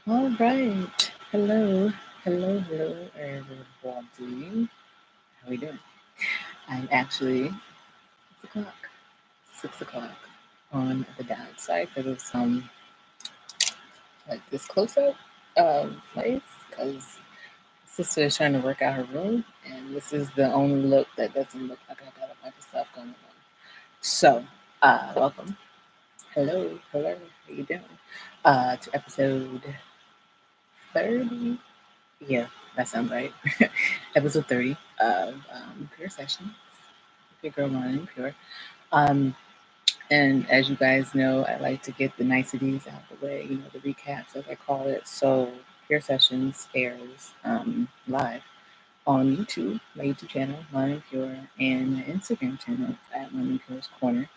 All right. Hello, everybody. How we doing? I'm actually 6 o'clock. 6 o'clock on the downside for this like this close up of place because sister is trying to work out her room, and this is the only look that doesn't look like I got a bunch of stuff going on. So, welcome. Hello. How you doing? To episode 30. Yeah, that sounds right. Episode 30 of Pure Sessions. Your girl, Lana and Pure. Um, and as you guys know, I like to get the niceties out the way, the recaps, as I call it. So, Pure Sessions airs live on YouTube, my YouTube channel, Lana and Pure, and my Instagram channel at Lana and Pure's Corner,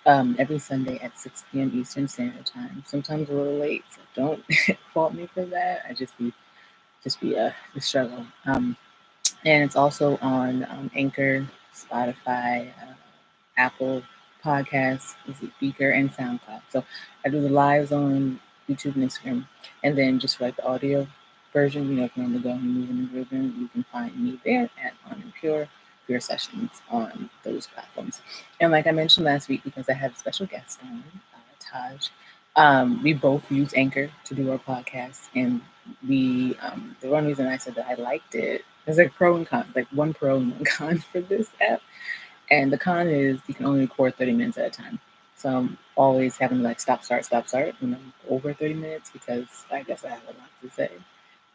every Sunday at 6 p.m. Eastern Standard Time. Sometimes a little late, so don't fault me for that. I just be the struggle. And it's also on Anchor, Spotify, Apple Podcasts, is it Beaker, and SoundCloud. So I do the lives on YouTube and Instagram, and then just for like the audio version, if you're on the go and moving and grooving, you can find me there at On and Pure Sessions on those platforms. And like I mentioned last week, because I had a special guest on, Taj. We both use Anchor to do our podcast, and the one reason I said that I liked it, there's like pro and con, like one pro and one con for this app. And the con is you can only record 30 minutes at a time. So I'm always having to like stop, start when I'm over 30 minutes because I guess I have a lot to say.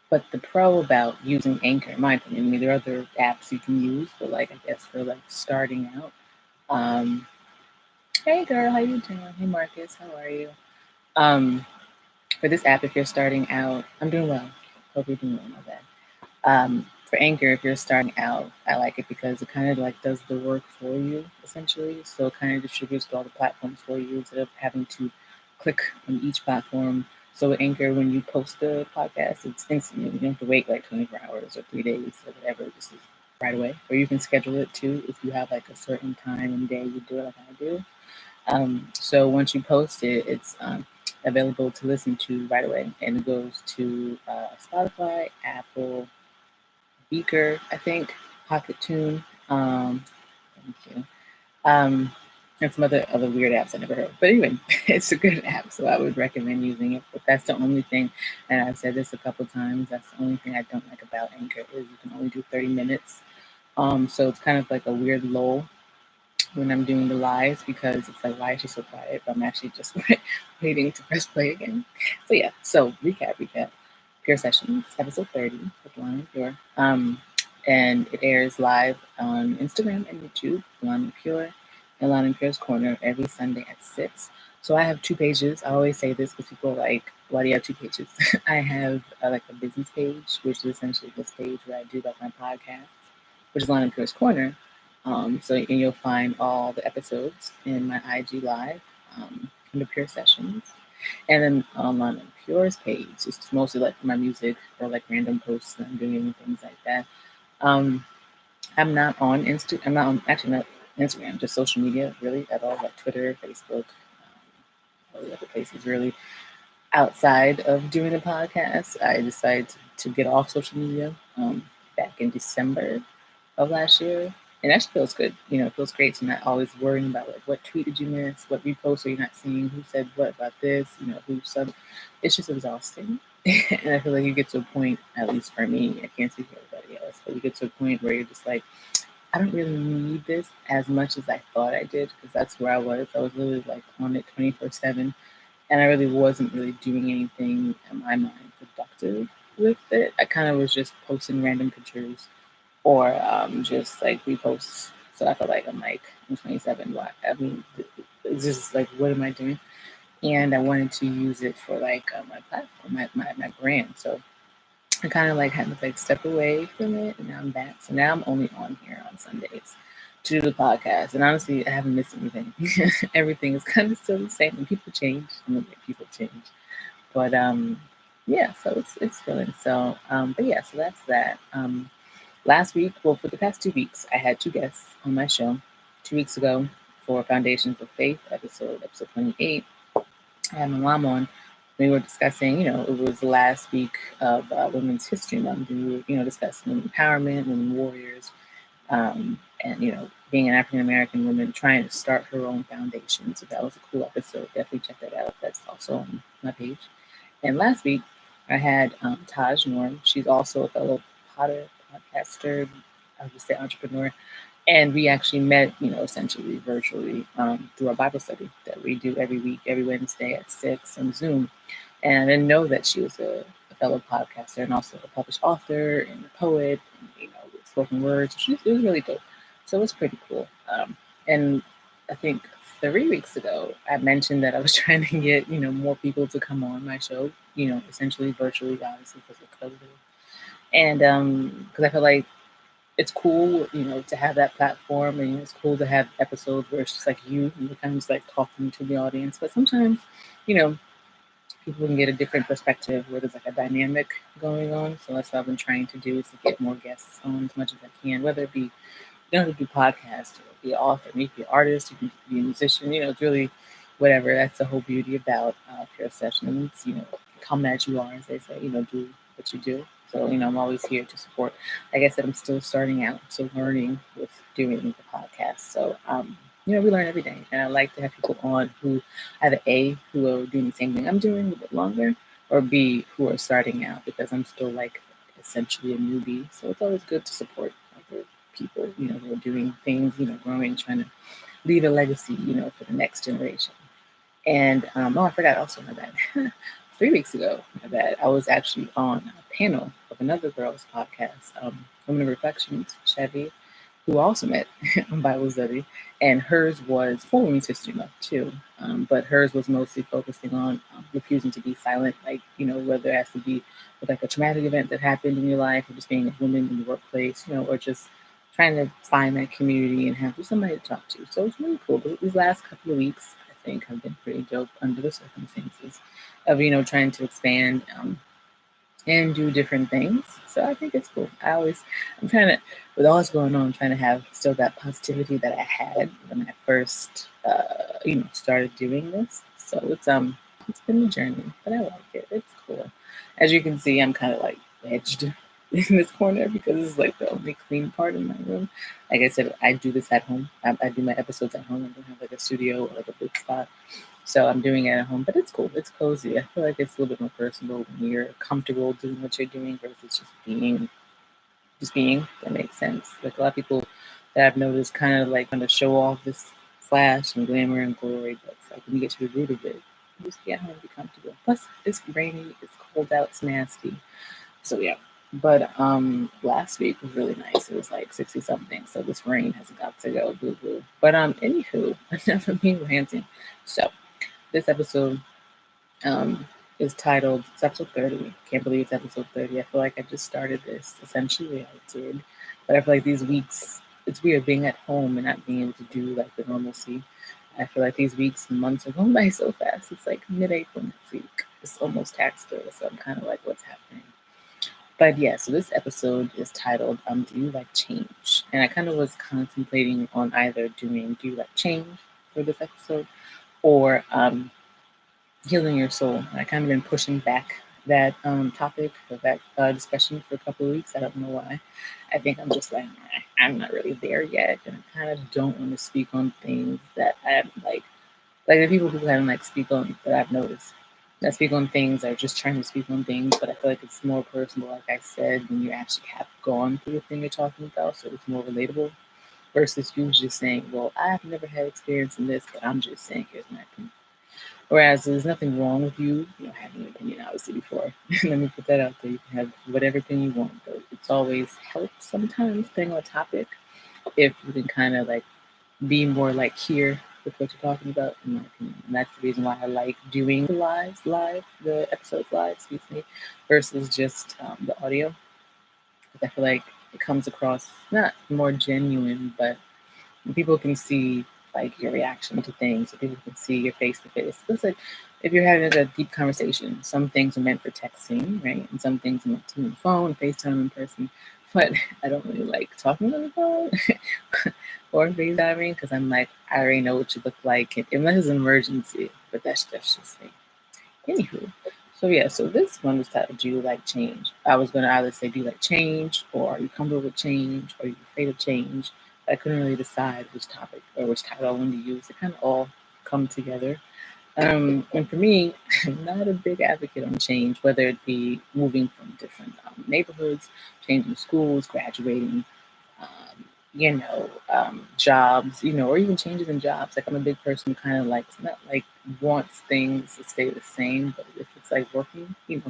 But the pro about using Anchor, in my opinion, there are other apps you can use, but like I guess for like starting out. Um, hey girl, how you doing? Hey Marcus, how are you? Um, for this app, if you're starting out, I'm doing well. Hope you're doing well, my bad. For Anchor, if you're starting out, I like it because it kind of like does the work for you essentially. So it kind of distributes to all the platforms for you instead of having to click on each platform. So with Anchor, when you post the podcast, it's instant. You don't have to wait like 24 hours or 3 days or whatever. This is right away. Or you can schedule it too if you have like a certain time and day you do it like I do. So once you post it, it's available to listen to right away, and it goes to Spotify, Apple, Beaker, I think, Pocket Tune, thank you, um, and some other weird apps I never heard. But anyway, it's a good app, so I would recommend using it. But that's the only thing, and I've said this a couple times. That's the only thing I don't like about Anchor is you can only do 30 minutes. So it's kind of like a weird lull when I'm doing the lives because it's like, why is she so quiet? But I'm actually just waiting to press play again. So yeah, so recap. Pure Sessions, episode 30 with Lana and Pure. And it airs live on Instagram and YouTube, Lana and Pure, and Lana and Pure's Corner every Sunday at 6. So I have two pages. I always say this because people are like, why do you have two pages? I have like a business page, which is essentially this page where I do like my podcast, which is Lana and Pure's Corner. So and you'll find all the episodes in my IG Live in the Pure Sessions. And then on Pure's page, it's mostly like my music or like random posts that I'm doing and things like that. Um, I'm not on Insta. I'm not on actually not Instagram, just social media really at all, like Twitter, Facebook, all the other places really. Outside of doing the podcast, I decided to get off social media back in December of last year. And actually feels good. It feels great to not always worrying about like what tweet did you miss, what repost are you not seeing, who said what about this, who sub. It's just exhausting. And I feel like you get to a point, at least for me, I can't speak for everybody else, but you get to a point where you're just like, I don't really need this as much as I thought I did, because that's where I was. I was literally like on it 24/7, and I really wasn't really doing anything in my mind productive with it. I kind of was just posting random pictures or just like reposts. So I feel like I'm 27. Why? I mean, it's just like, what am I doing? And I wanted to use it for like my platform, my brand. So I kind of like had to like step away from it, and now I'm back. So now I'm only on here on Sundays to do the podcast. And honestly, I haven't missed anything. Everything is kind of still the same. And people change. I mean, people change. But yeah. So it's feeling so. But yeah. So that's that. Last week, well, for the past 2 weeks, I had two guests on my show. 2 weeks ago, for Foundations of Faith episode 28, I had my mom on. we were discussing, it was the last week of Women's History Month, and we were, discussing empowerment, women warriors, and being an African American woman trying to start her own foundation. So that was a cool episode. Definitely check that out. That's also on my page. And last week I had Taj Norm. She's also a fellow podcaster, I would say entrepreneur. And we actually met, essentially virtually through our Bible study that we do every week, every Wednesday at 6 on Zoom. And I didn't know that she was a fellow podcaster and also a published author and a poet and, with spoken words. It was really dope. So it was pretty cool. And I think 3 weeks ago, I mentioned that I was trying to get, more people to come on my show, essentially virtually, obviously, because of COVID. And because I feel like it's cool, to have that platform, and it's cool to have episodes where it's just like you're kind of just like talking to the audience. But sometimes, people can get a different perspective where there's like a dynamic going on. So that's what I've been trying to do, is to get more guests on as much as I can, whether it be, you don't have to do podcasts or be an author, you can be an artist, you can be a musician, it's really whatever. That's the whole beauty about Pure Sessions, come as you are, as they say, do what you do. So, I'm always here to support. Like I said, I'm still starting out, so learning with doing the podcast. So, we learn every day. And I like to have people on who either A, who are doing the same thing I'm doing a bit longer, or B, who are starting out, because I'm still like essentially a newbie. So it's always good to support other people, who are doing things, growing, trying to leave a legacy, for the next generation. And, I forgot also, my bad. 3 weeks ago, my bad, I was actually on a panel of another girl's podcast, Women of Reflections, Chevy, who also met on Bible study, and hers was for Women's History Month too. But hers was mostly focusing on refusing to be silent, like, whether it has to be with like a traumatic event that happened in your life, or just being a woman in the workplace, or just trying to find that community and have somebody to talk to. So it's really cool. But these last couple of weeks, I think, have been pretty dope under the circumstances of, trying to expand and do different things. So I think it's cool. I'm trying to, with all that's going on, I'm trying to have still that positivity that I had when I first, started doing this. So it's been a journey, but I like it. It's cool. As you can see, I'm kind of like wedged in this corner because it's like the only clean part in my room. Like I said, I do this at home. I do my episodes at home. I don't have like a studio or like a big spot. So I'm doing it at home, but it's cool. It's cozy. I feel like it's a little bit more personal when you're comfortable doing what you're doing versus just being. That makes sense. Like a lot of people that I've noticed kind of like want to show off this flash and glamour and glory, but it's like when you get to the root of it, you just get home and be comfortable. Plus, it's rainy, it's cold out, it's nasty. So yeah. But last week was really nice. It was like 60 something. So this rain has got to go. Boo boo. But anywho, enough of me ranting. So this episode is titled, it's episode 30. Can't believe it's episode 30. I feel like I just started this. Essentially, I did. But I feel like these weeks, it's weird being at home and not being able to do like the normalcy. I feel like these weeks and months are going by so fast. It's like mid-April next week. It's almost tax day. So I'm kind of like, what's happening? But yeah, so this episode is titled, Do You Like Change? And I kind of was contemplating on either doing Do You Like Change for this episode or Healing Your Soul. And I kind of been pushing back that topic or that discussion for a couple of weeks. I don't know why. I think I'm just like, I'm not really there yet. And I kind of don't want to speak on things that I'm like the people who kind of like speak on that I've noticed. That speak on things are just trying to speak on things, but I feel like it's more personal, like I said, when you actually have gone through the thing you're talking about, so it's more relatable versus you just saying, well, I've never had experience in this, but I'm just saying here's my opinion. Whereas there's nothing wrong with you, having an opinion, obviously, before. Let me put that out there. You can have whatever opinion you want, but it's always helped sometimes, depending on a topic, if you can kind of like be more like here with what you're talking about, in my opinion. And that's the reason why I like doing the episodes live, versus just the audio. Because I feel like it comes across not more genuine, but people can see like your reaction to things, so people can see your face to face. It's like if you're having a deep conversation, some things are meant for texting, right? And some things are meant to be on the phone, FaceTime in person. But I don't really like talking on the phone or FaceTiming because I'm like, I already know what you look like, unless it's an emergency. But that's just me. Anywho, So yeah, so this one was titled, "Do You Like Change?" I was gonna either say, "Do you like change?" or "Are you comfortable with change?" or "Are you afraid of change?" But I couldn't really decide which topic or which title I wanted to use. They kind of all come together. And for me, I'm not a big advocate on change, whether it be moving from different neighborhoods, changing schools, graduating, jobs, or even changes in jobs. Like I'm a big person who kind of likes, not like wants things to stay the same, but if it's like working, if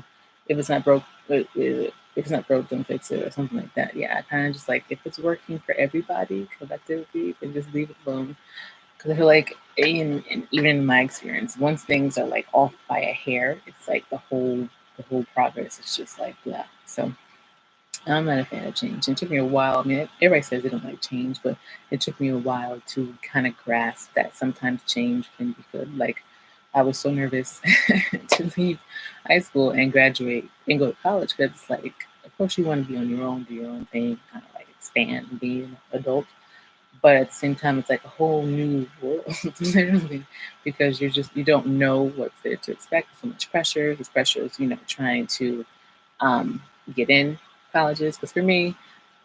it's not broke, if it's not broke, don't fix it or something like that. Yeah, I kind of just like if it's working for everybody collectively, then just leave it alone. Because I feel like, even in my experience, once things are like off by a hair, it's like the whole progress is just like blah. So I'm not a fan of change. It took me a while. I mean, everybody says they don't like change, but it took me a while to kind of grasp that sometimes change can be good. Like, I was so nervous to leave high school and graduate and go to college because, like, of course, you want to be on your own, do your own thing, kind of like expand and be an adult. But at the same time, it's like a whole new world, literally, because you don't know what's there to expect. So much pressure. This pressure is, trying to um, get in colleges. Because for me,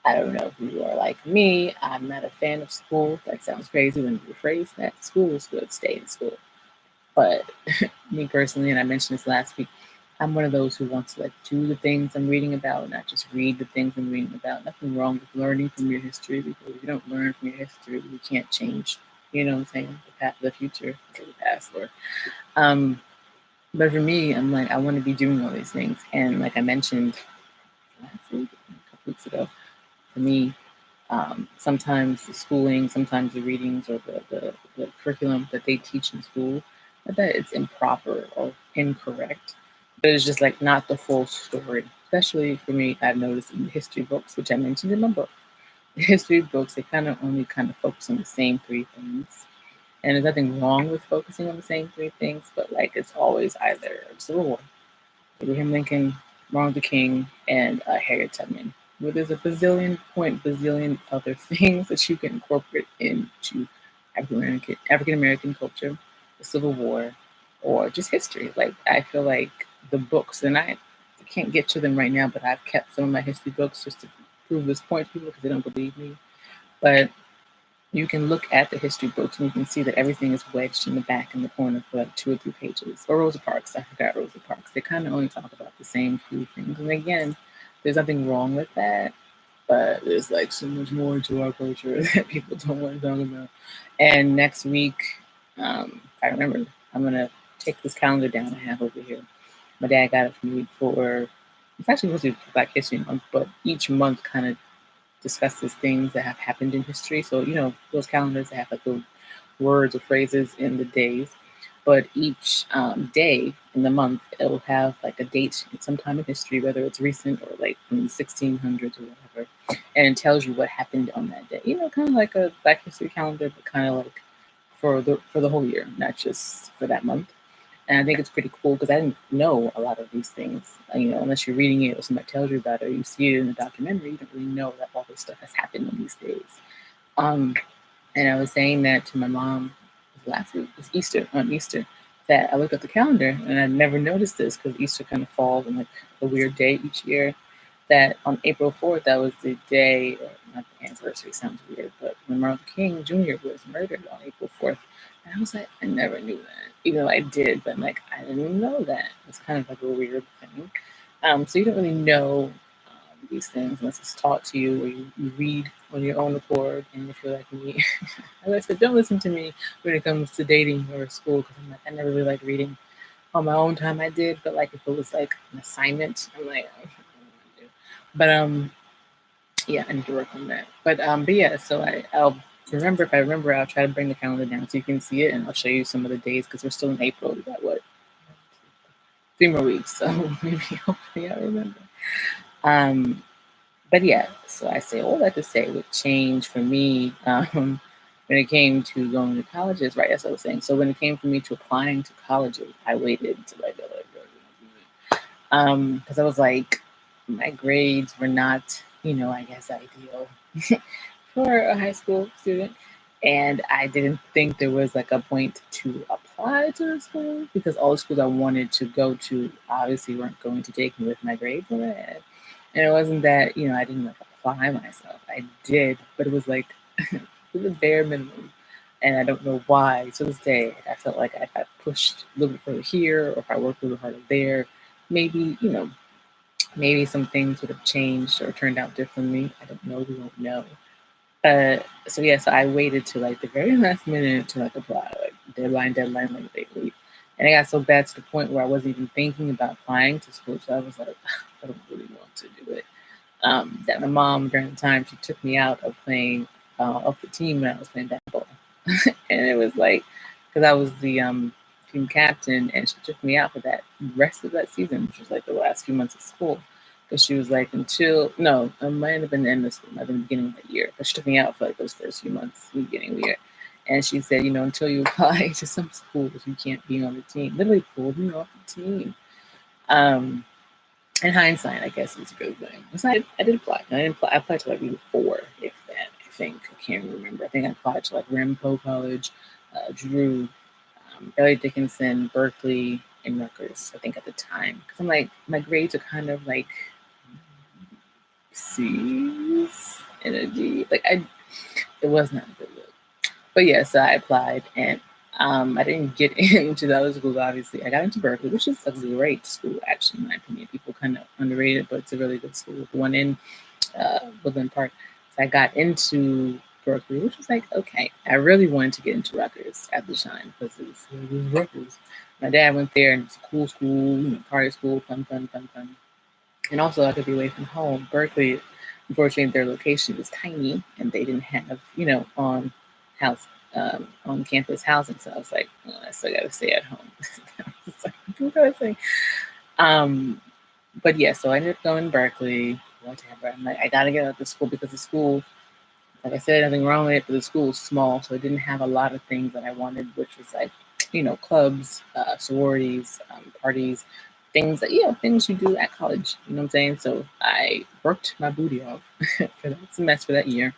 I don't know if you are like me. I'm not a fan of school. That sounds crazy when you rephrase that. School is good. Stay in school. But me personally, and I mentioned this last week, I'm one of those who wants to like do the things I'm reading about, not just read the things I'm reading about. Nothing wrong with learning from your history, because if you don't learn from your history, you can't change. You know what I'm saying? The future, or the past, or um. But for me, I'm like I want to be doing all these things, and like I mentioned last week, a couple weeks ago, for me, sometimes the schooling, sometimes the readings or the curriculum that they teach in school, not that it's improper or incorrect, but it's just like not the full story. Especially for me, I've noticed in the history books, which I mentioned in my book. The history books, they kind of focus on the same three things. And there's nothing wrong with focusing on the same three things, but like it's always either Civil War, Abraham Lincoln, Martin Luther King, and Harriet Tubman. Well, there's a bazillion other things that you can incorporate into African American culture, the Civil War, or just history. Like I feel like the books, and I can't get to them right now, but I've kept some of my history books just to prove this point to people because they don't believe me. But you can look at the history books and you can see that everything is wedged in the back in the corner for like 2 or 3 pages. Or Rosa Parks, I forgot Rosa Parks. They kind of only talk about the same few things. And again, there's nothing wrong with that, but there's like so much more to our culture that people don't want to talk about. And next week, I remember, I'm going to take this calendar down I have over here. My dad got it for me for, it's actually supposed to be Black History Month, but each month kind of discusses things that have happened in history. So, those calendars that have like the words or phrases in the days, but each day in the month, it'll have like a date at some time in history, whether it's recent or like from the 1600s or whatever. And it tells you what happened on that day. Kind of like a Black History calendar, but kind of like for the whole year, not just for that month. And I think it's pretty cool because I didn't know a lot of these things. Unless you're reading it or somebody tells you about it, or you see it in the documentary, you don't really know that all this stuff has happened in these days. Um, and I was saying that to my mom last week, it was Easter, that I looked at the calendar and I never noticed this because Easter kind of falls on like a weird day each year. That on April 4th, that was the day, or not the anniversary, sounds weird, but when Martin Luther King Jr. was murdered on April 4th. And I was like, I never knew that, even though I did, but like, I didn't know that. It's kind of like a weird thing. So you don't really know these things unless it's taught to you or you read on your own accord. And if you're like me, as I said, don't listen to me when it comes to dating or school because I'm like, I never really like reading. On my own time, I did, but like if it was like an assignment, I'm like, I don't want to do. But yeah, I need to work on that. But yeah, so I'll remember if I remember, I'll try to bring the calendar down so you can see it, and I'll show you some of the days because we're still in April. We got what 3 more weeks, so maybe hopefully I remember. Um, but yeah, so I say all that to say with change for me, when it came to going to colleges, right? That's what I was saying. So when it came for me to applying to colleges, I waited until I got because I was like, my grades were not, I guess ideal for a high school student, and I didn't think there was like a point to apply apply to the school because all the schools I wanted to go to obviously weren't going to take me with my grades that I had. And it wasn't that, I didn't like apply myself. I did, but it was like it was the bare minimum. And I don't know why. To this day, I felt like if I pushed a little bit further here or if I worked a little harder there, maybe, maybe some things would have changed or turned out differently. I don't know. We won't know. So I waited to like the very last minute to like apply, like deadline, like lately. And it got so bad to the point where I wasn't even thinking about applying to school. So I was like, I don't really want to do it. That my mom during the time she took me out of playing off the team when I was playing basketball, and it was like because I was the team captain, and she took me out for that rest of that season, which was like the last few months of school. Because she was like, until no, it might have been the end of school, might have been the beginning of the year, but she took me out for like those first few months, the beginning of the year. And she said, until you apply to some schools, you can't be on the team. Literally pulled me off the team. In hindsight, I guess it was a good thing. So I did apply. I applied to like maybe 4, if that. I think I can't remember. I think I applied to like 𝘠𝘠𝘯𝘠 College, Drew, Ellie Dickinson, Berkeley, and Rutgers. I think at the time, because I'm like my grades are kind of like C's and a D. It was not a good look. But yeah, so I applied and I didn't get into the other schools, obviously. I got into Berkeley, which is a great school, actually, in my opinion. People kind of underrate it, but it's a really good school. The one in Woodland Park. So I got into Berkeley, which was like, okay. I really wanted to get into Rutgers at the time because it was Rutgers. My dad went there and it's a cool school, party school, fun. And also I could be away from home. Berkeley, unfortunately, their location was tiny and they didn't have, on campus housing. So I was like, I still got to stay at home. But yeah, so I ended up going to Berkeley, whatever. I'm like, I got to get out of the school because the school, like I said, nothing wrong with it, but the school was small. So it didn't have a lot of things that I wanted, which was like, clubs, sororities, parties, things things you do at college, you know what I'm saying? So I worked my booty off for that semester, that year.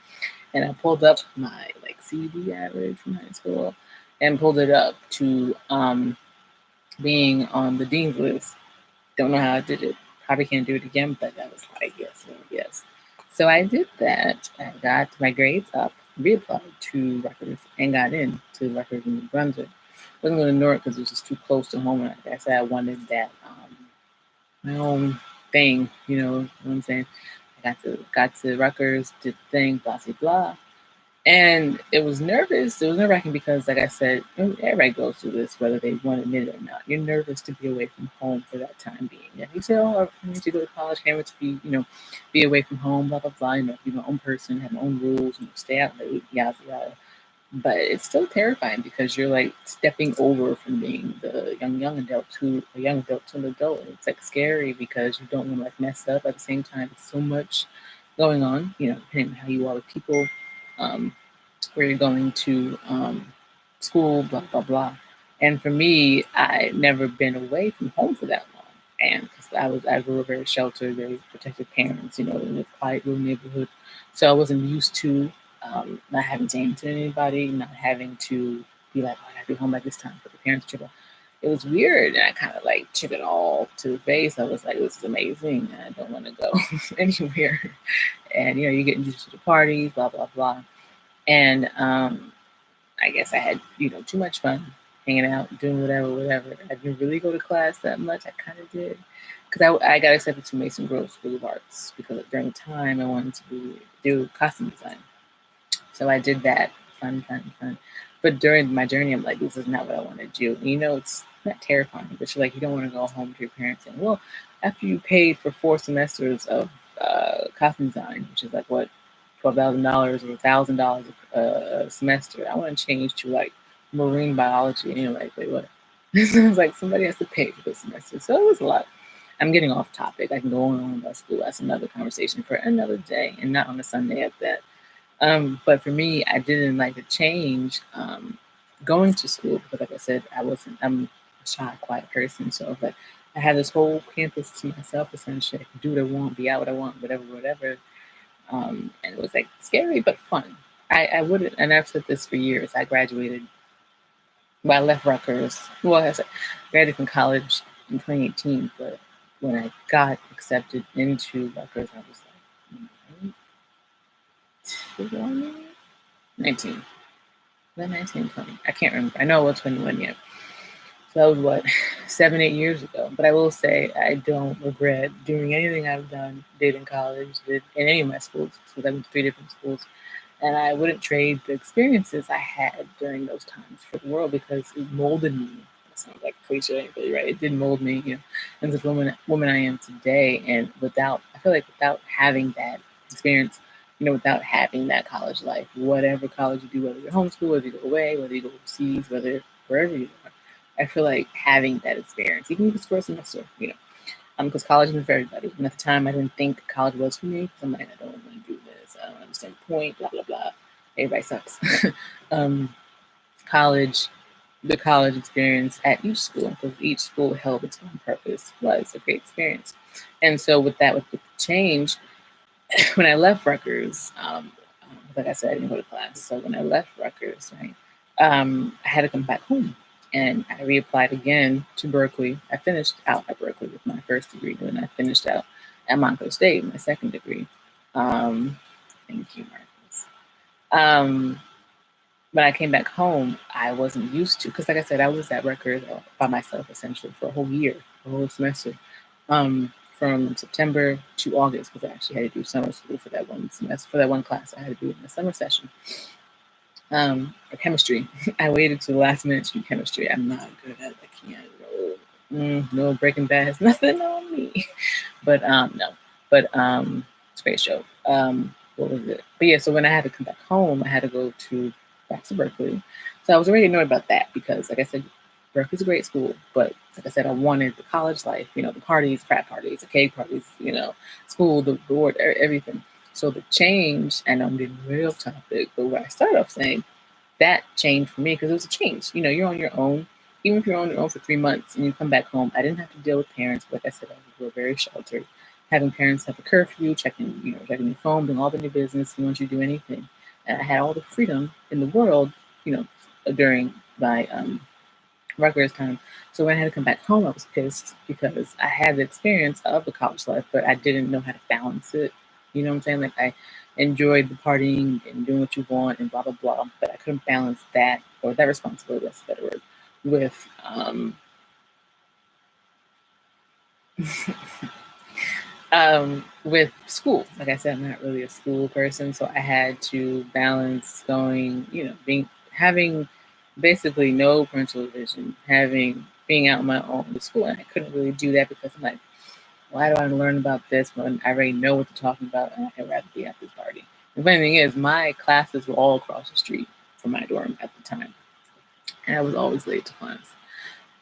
And I pulled up my CD average from high school and pulled it up to being on the dean's list. Don't know how I did it. Probably can't do it again, but that was like, yes. So I did that. I got my grades up, reapplied to Rutgers, and got in to Rutgers in New Brunswick. Wasn't going to Newark because it was just too close to home. And like I said, I wanted that my own thing. You know what I'm saying? I got to Rutgers, did the thing, blah blah blah. And it was nervous. It was nerve-wracking because, like I said, everybody goes through this, whether they want to admit it or not. You're nervous to be away from home for that time being. Yeah, you say, "Oh, I need to go to college. Can't wait to be, be away from home." Blah blah blah. Be my own person, have my own rules, stay out late, yada yada. But it's still terrifying because you're like stepping over from being the young adult to a young adult to an adult. It's like scary because you don't want to like mess up. At the same time, it's so much going on. Depending on how you are with people. Where you're going to school, blah, blah, blah. And for me, I never been away from home for that long. And because I grew up very sheltered, very protected parents, in a quiet little neighborhood. So I wasn't used to not having to answer to anybody, not having to be like, oh, I gotta be home at this time for the parents to go. It was weird. And I kind of like took it all to the face. I was like, this is amazing. I don't want to go anywhere. And, you're getting used to the parties, blah, blah, blah. And I guess I had, too much fun hanging out, doing whatever. I didn't really go to class that much. I kind of did. Because I got accepted to Mason Grove School of Arts because during the time I wanted to do costume design. So I did that. Fun. But during my journey, I'm like, this is not what I want to do. And, it's not terrifying, but you're like, you don't want to go home to your parents and, well, after you paid for 4 semesters of costume design, which is like what, $12,000 or $1,000 a semester. I want to change to like marine biology. And you're like, wait, what? It was like somebody has to pay for this semester. So it was a lot. I'm getting off topic. I can go on about school. That's another conversation for another day and not on a Sunday at that. But for me, I didn't like the change going to school because, like I said, I'm a shy, quiet person. So like I had this whole campus to myself essentially. I can do what I want, be out what I want, whatever. And it was like scary but fun. I wouldn't, and I've said this for years. I graduated Well, I left Rutgers. Well, I graduated from college in 2018, but when I got accepted into Rutgers, I was like 19. Was that 19, 20? I can't remember. I know it was 21 yet. So that was what, 7, 8 years ago. But I will say I don't regret doing anything I've did in college, did in any of my schools. So I went to 3 different schools. And I wouldn't trade the experiences I had during those times for the world because it molded me. That sounds like cliche, but you're right. It did mold me, into the woman I am today. And I feel like without having that experience, without having that college life, whatever college you do, whether you're homeschool, whether you go away, whether you go overseas, wherever you are, I feel like having that experience, even if it's for a semester, because college isn't for everybody. And at the time, I didn't think college was for me. Because I'm like, I don't want to do this. I don't understand the point. Blah blah blah. Everybody sucks. um, college, the college experience at each school, because each school held its own purpose, was a great experience. And so with the change, when I left Rutgers, like I said, I didn't go to class. So when I left Rutgers, right, I had to come back home. And I reapplied again to Berkeley. I finished out at Berkeley with my first degree, and then I finished out at Montclair State with my second degree. Thank you, Marcus. When I came back home, I wasn't used to, because like I said, I was at Rutgers by myself essentially for a whole year, a whole semester, from September to August, because I actually had to do summer school for that one semester, for that one class I had to do in the summer session. For chemistry, I waited to the last minute to do chemistry. I'm not good at it. I can't. No, Breaking Bad has nothing on me. But no. But it's a great show. What was it? But yeah, so when I had to come back home, I had to go back to Berkeley. So I was already annoyed about that because, like I said, Berkeley's a great school, but like I said, I wanted the college life, the parties, frat parties, the cake parties, school, the board, everything. So the change, and I'm getting way off topic, but what I started off saying, that changed for me because it was a change. You're on your own. Even if you're on your own for 3 months and you come back home, I didn't have to deal with parents. Like I said, we were very sheltered. Having parents have a curfew, checking your phone, doing all the new business, they want you to do anything. And I had all the freedom in the world, during my Rutgers time. So when I had to come back home, I was pissed because I had the experience of the college life, but I didn't know how to balance it. You know what I'm saying? Like I enjoyed the partying and doing what you want and blah blah blah, but I couldn't balance that, or that responsibility, that's a better word, with school. Like I said, I'm not really a school person, so I had to balance having basically no parental vision, being out on my own with school, and I couldn't really do that because I'm like, why do I learn about this when I already know what they're talking about and I'd rather be at this party? The funny thing is, my classes were all across the street from my dorm at the time, and I was always late to class.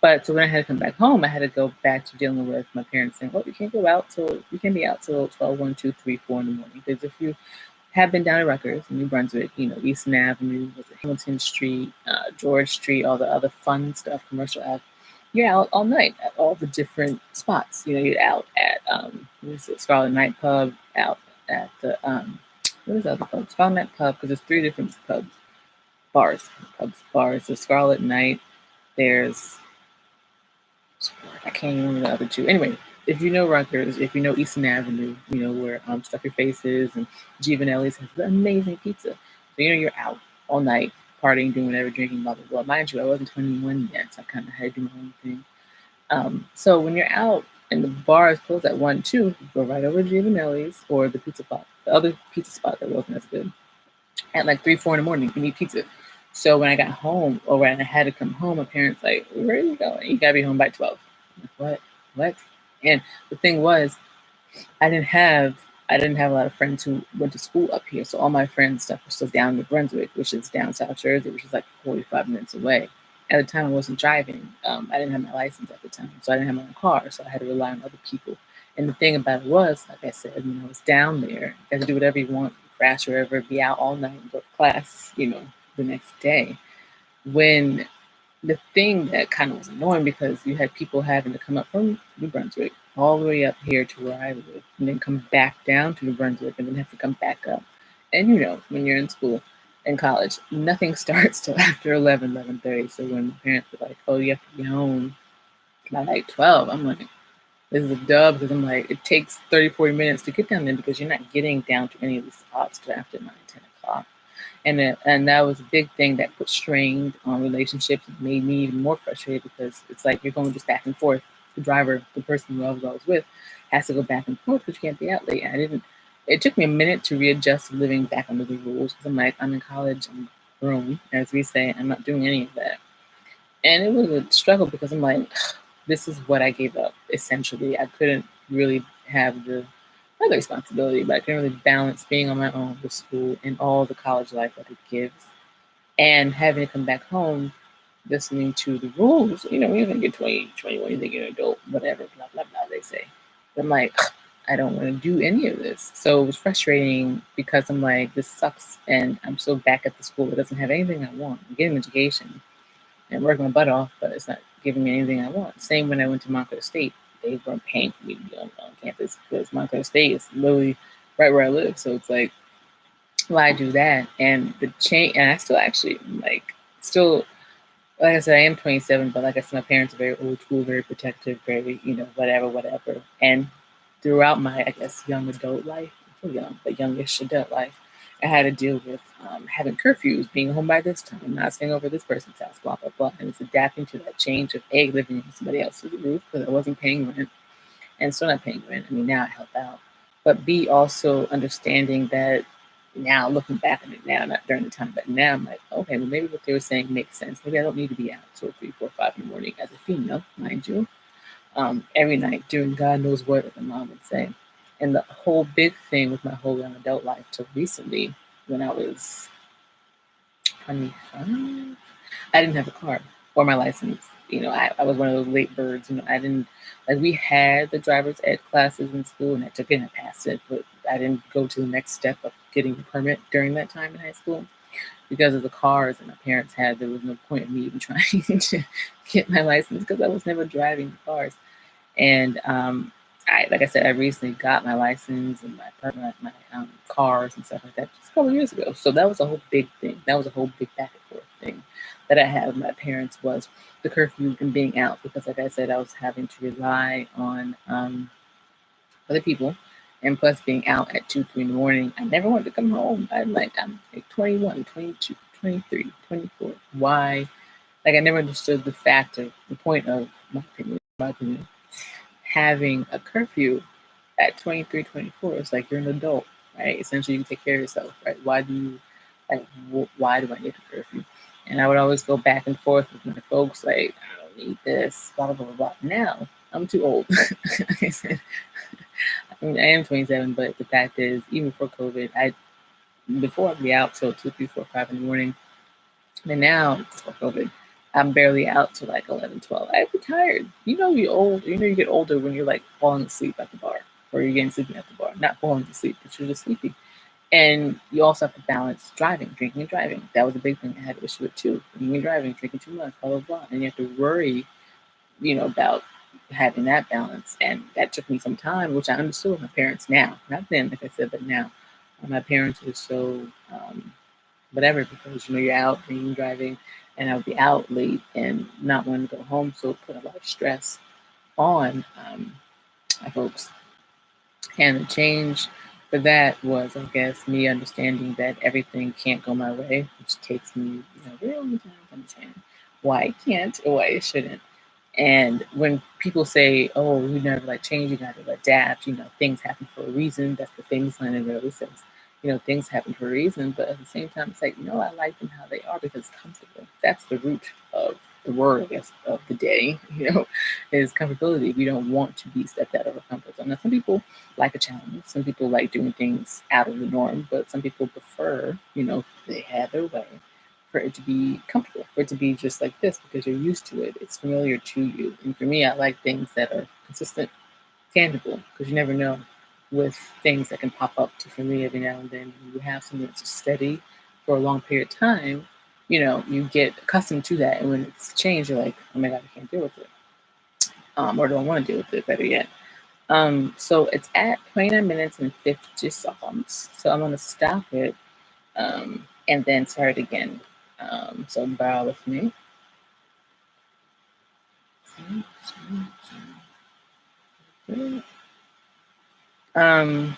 But so when I had to come back home, I had to go back to dealing with my parents saying, well, you can't be out till 12, 1, 2, 3, 4 in the morning. Because if you have been down at Rutgers in New Brunswick, Eastern Avenue, Hamilton Street, George Street, all the other fun stuff, Commercial Ave, you're out all night at all the different spots. You're out at Scarlet Night Pub, out at the what is that pub? Scarlet Night Pub, because there's 3 different bars. There's Scarlet Night. There's I can't even remember the other 2. Anyway, if you know Rutgers, if you know Eastern Avenue, where Stuff Your Faces and Giovanelli's has the amazing pizza. So you're out all night partying, doing whatever, drinking, blah blah blah. Mind you, I wasn't 21 yet, so I kind of had to do my own thing. So when you're out and the bar is closed at 1, 2, you go right over to Giovanelli's or the pizza spot, the other pizza spot that wasn't as good, at like 3, 4 in the morning. You need pizza. So when I got home, or when I had to come home, my parents like, where are you going? You gotta be home by 12. I'm like, what? And the thing was, I didn't have a lot of friends who went to school up here. So all my friends' stuff was still down in New Brunswick, which is down South Jersey, which is like 45 minutes away. At the time, I wasn't driving. I didn't have my license at the time, so I didn't have my own car. So I had to rely on other people. And the thing about it was, like I said, when I was down there, you got to do whatever you want, crash wherever, be out all night, and go to class, the next day. When the thing that kind of was annoying, because you had people having to come up from New Brunswick all the way up here to where I live, and then come back down to New Brunswick, and then have to come back up. And when you're in school, in college. Nothing starts till after 11:30. So when parents were like, oh, you have to be home by like 12, I'm like, this is a dub, because I'm like, it takes 30, 40 minutes to get down there because you're not getting down to any of the spots till after 9, 10 o'clock. And that was a big thing that put strain on relationships. It made me even more frustrated because it's like you're going just back and forth. The driver, the person who I was with, has to go back and forth because you can't be out late. I didn't. It took me a minute to readjust to living back under the rules because I'm like, I'm in college, I'm grown, as we say. I'm not doing any of that, and it was a struggle because I'm like, this is what I gave up. Essentially, I couldn't really have the other responsibility, but I couldn't really balance being on my own with school and all the college life that it gives, and having to come back home, listening to the rules. You know, when you get 20, 21, you think you're an adult, whatever, blah, blah, blah, they say. But I'm like, I don't want to do any of this. So it was frustrating because I'm like, this sucks. And I'm so back at the school that doesn't have anything I want. I'm getting an education and working my butt off, but it's not giving me anything I want. Same when I went to Montclair State. They weren't paying for me to be on campus because Montclair State is literally right where I live. So it's like, why do that? And the change, and I still actually like I said, I am 27, but like I said, my parents are very old school, very protective, very, whatever. And throughout my, I guess, young adult life, well, young, but youngish adult life, I had to deal with having curfews, being home by this time, not staying over this person's house, blah, blah, blah. And it's adapting to that change of A, living in somebody else's roof because I wasn't paying rent and still not paying rent. I mean, now I help out. But B, also understanding that now, looking back on it now, not during the time, but now I'm like, okay, well, maybe what they were saying makes sense. Maybe I don't need to be out till 3, 4, 5 in the morning as a female, mind you, every night doing God knows what, as my mom would say. And the whole big thing with my whole young adult life till recently, when I was 25, I didn't have a car or my license. I was one of those late birds. I didn't, like, we had the driver's ed classes in school and I took it and I passed it, but I didn't go to the next step of getting a permit during that time in high school because of the cars that my parents had. There was no point in me even trying to get my license because I was never driving the cars. And like I said, I recently got my license and my permit, my cars and stuff like that just a couple of years ago. So that was a whole big thing. That was a whole big back and forth thing that I had with my parents, was the curfew and being out, because like I said, I was having to rely on other people, and plus being out at 2, 3 in the morning. I never wanted to come home. I'm like 21, 22, 23, 24. Why? Like, I never understood the fact of the point of my opinion, having a curfew at 23, 24. It's like you're an adult, right? Essentially, you take care of yourself, right? Why do why do I need a curfew? And I would always go back and forth with my folks, like, I don't need this, blah, blah, blah, blah. Now, I'm too old. Like I said, I mean, I am 27, but the fact is, even before COVID, before I'd be out till 2, 3, 4, 5 in the morning. And now, before COVID, I'm barely out till like 11, 12. I get tired. You're old. You get older when you're like falling asleep at the bar, or you're getting sleepy at the bar. Not falling asleep, but you're just sleepy. And you also have to balance drinking and driving. That was a big thing I had to issue with too. Drinking and driving, drinking too much, blah, blah, blah. And you have to worry, about having that balance. And that took me some time, which I understood with my parents now. Not then, like I said, but now. My parents were so whatever, because you're out drinking, driving, and I would be out late and not wanting to go home. So it put a lot of stress on my folks. And the change for that was, I guess, me understanding that everything can't go my way, which takes me a real long time to understand why it can't or why it shouldn't. And when people say, oh, you never change, you got to adapt, things happen for a reason. That's the famous line in really says, things happen for a reason. But at the same time, it's like, I like them how they are because it's comfortable. That's the root of the word, I guess, of the day, is comfortability. We don't want to be stepped out of our comfort zone. Now, some people like a challenge. Some people like doing things out of the norm, but some people prefer, they have their way, for it to be comfortable, for it to be just like this because you're used to it. It's familiar to you. And for me, I like things that are consistent, tangible, because you never know with things that can pop up to, for me, every now and then. When you have something that's steady for a long period of time, you get accustomed to that. And when it's changed, you're like, oh my God, I can't deal with it. Or don't want to deal with it, better yet. So it's at 29 minutes and 50 seconds. So I'm going to stop it and then start again. So bear with me. Um,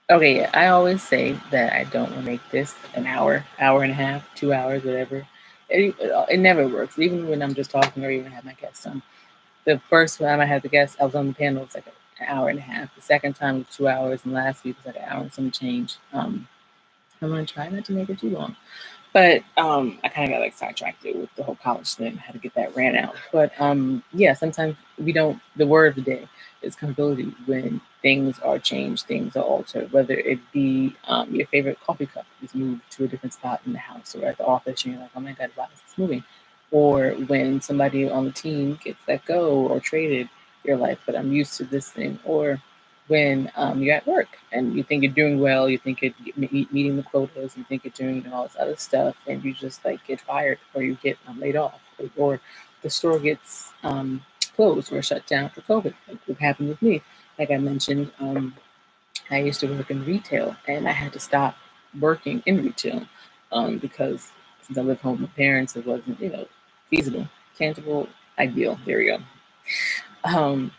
okay, yeah, I always say that I don't want to make this an hour, hour and a half, 2 hours, whatever. It never works, even when I'm just talking or even have my guests on. The first time I had the guests, I was on the panel, it's like an hour and a half. The second time was 2 hours, and last week was like an hour and some change. I'm gonna try not to make it too long. But I kind of got like sidetracked with the whole college thing. I had to get that ran out. But yeah, sometimes we don't. The word of the day is comfortability. When things are changed, things are altered. Whether it be your favorite coffee cup is moved to a different spot in the house or at the office, and you're like, oh my god, why is this moving? Or when somebody on the team gets let go or traded, you're like, but I'm used to this thing. Or when you're at work and you think you're doing well, you think you're meeting the quotas, you think you're doing all this other stuff, and you just like get fired or you get laid off, or the store gets closed or shut down for COVID. Like what happened with me. Like I mentioned, I used to work in retail, and I had to stop working in retail because since I lived home with my parents, it wasn't feasible, tangible, ideal. There we go.